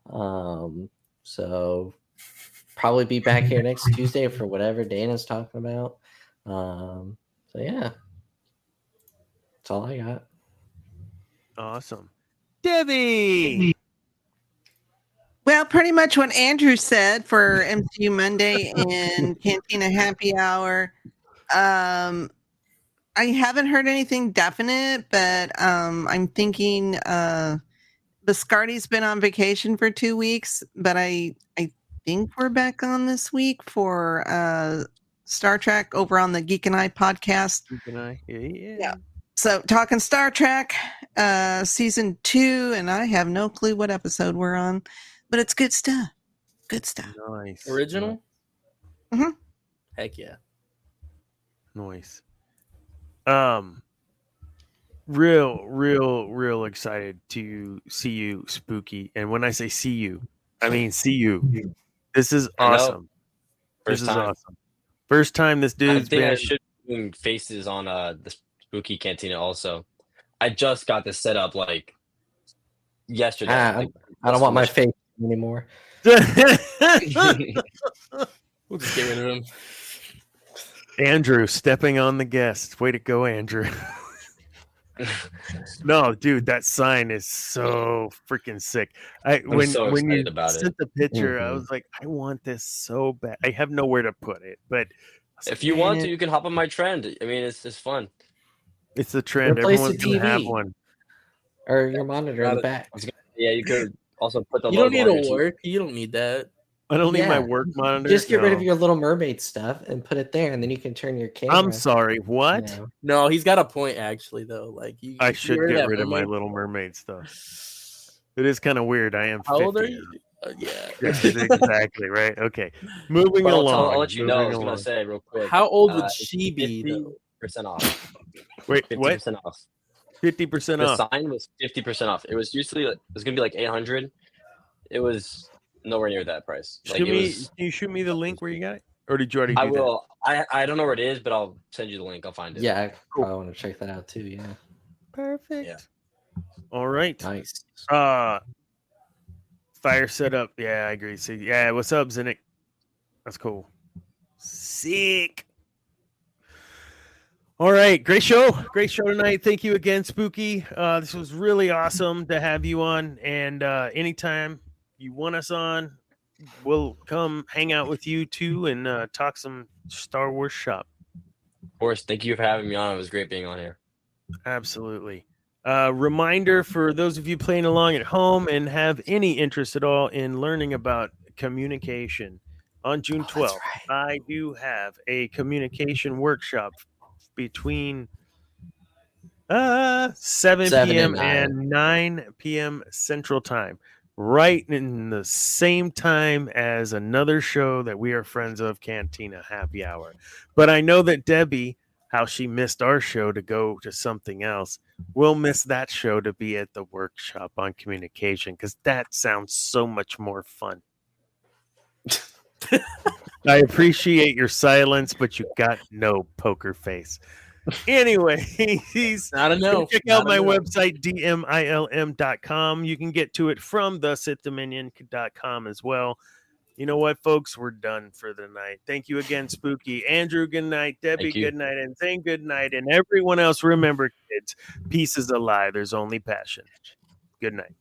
So probably be back here next Tuesday for whatever Dana's talking about. So yeah. That's all I got. Awesome. Debbie! Well, pretty much what Andrew said for MCU Monday and Cantina Happy Hour. I haven't heard anything definite, but I'm thinking Biscardi's been on vacation for 2 weeks, but I think we're back on this week for Star Trek over on the Geek and I podcast. Geek and I, yeah. So talking Star Trek season 2, and I have no clue what episode we're on, but it's good stuff. Good stuff. Nice. Original? Mm-hmm. Heck yeah. Nice. Real excited to see you, Spooky. And when I say see you, I mean see you. This is awesome. This is awesome. First time this dude's been. I should be doing faces on the Spooky Cantina also. I just got this set up like yesterday. I don't want my face anymore. We'll just get rid of him. Andrew stepping on the guest. Way to go, Andrew. No, dude, that sign is so freaking sick. When you sent the picture, I was like, I want this so bad. I have nowhere to put it, but if you want to, you can hop on my trend. I mean, it's fun. It's the trend. Everyone's gonna have one, or your monitor in the back. Yeah, you could also put the. You don't need a work. You don't need that. I don't need my work monitor. Just get rid of your Little Mermaid stuff and put it there, and then you can turn your camera. I'm sorry, what? You know. No, he's got a point actually, though. Like I should get rid of my Little Mermaid stuff. It is kind of weird. I am 50. How old are you? Yeah. Yes, exactly, right? Okay. Moving Well, along. I'll let you know. I moving was along. gonna say real quick. How old would it's she be though? 50% off. Wait, what? 50% off. 50% The off. sign was 50% off. It was usually it was gonna be like 800. It was nowhere near that price. Like Can you shoot me the link where you got it? Or did you already do I will. I don't know where it is, but I'll send you the link. I'll find it. Yeah, I probably want to check that out too. Yeah. that? Perfect. Yeah. All right. Nice. Fire setup. Yeah, I agree. See, yeah, what's up, Zinnick? That's cool. Sick. All right, great show tonight. Thank you again, Spooky. This was really awesome to have you on, and anytime you want us on, we'll come hang out with you too and talk some Star Wars shop. Of course. Thank you for having me on. It was great being on here. Absolutely. Reminder for those of you playing along at home and have any interest at all in learning about communication. On June 12th, I do have a communication workshop between 7 p.m. and 9 p.m. Central Time, right in the same time as another show that we are friends of, Cantina Happy Hour. But I know that Debbie, how she missed our show to go to something else, will miss that show to be at the workshop on communication, because that sounds so much more fun. I appreciate your silence, but you got no poker face. Anyway, Not a no. check out my website, dmilm.com. You can get to it from the SithDominion.com as well. You know what, folks? We're done for the night. Thank you again, Spooky. Andrew, good night. Debbie, good night. And Zane, good night. And everyone else, remember, kids, peace is a lie. There's only passion. Good night.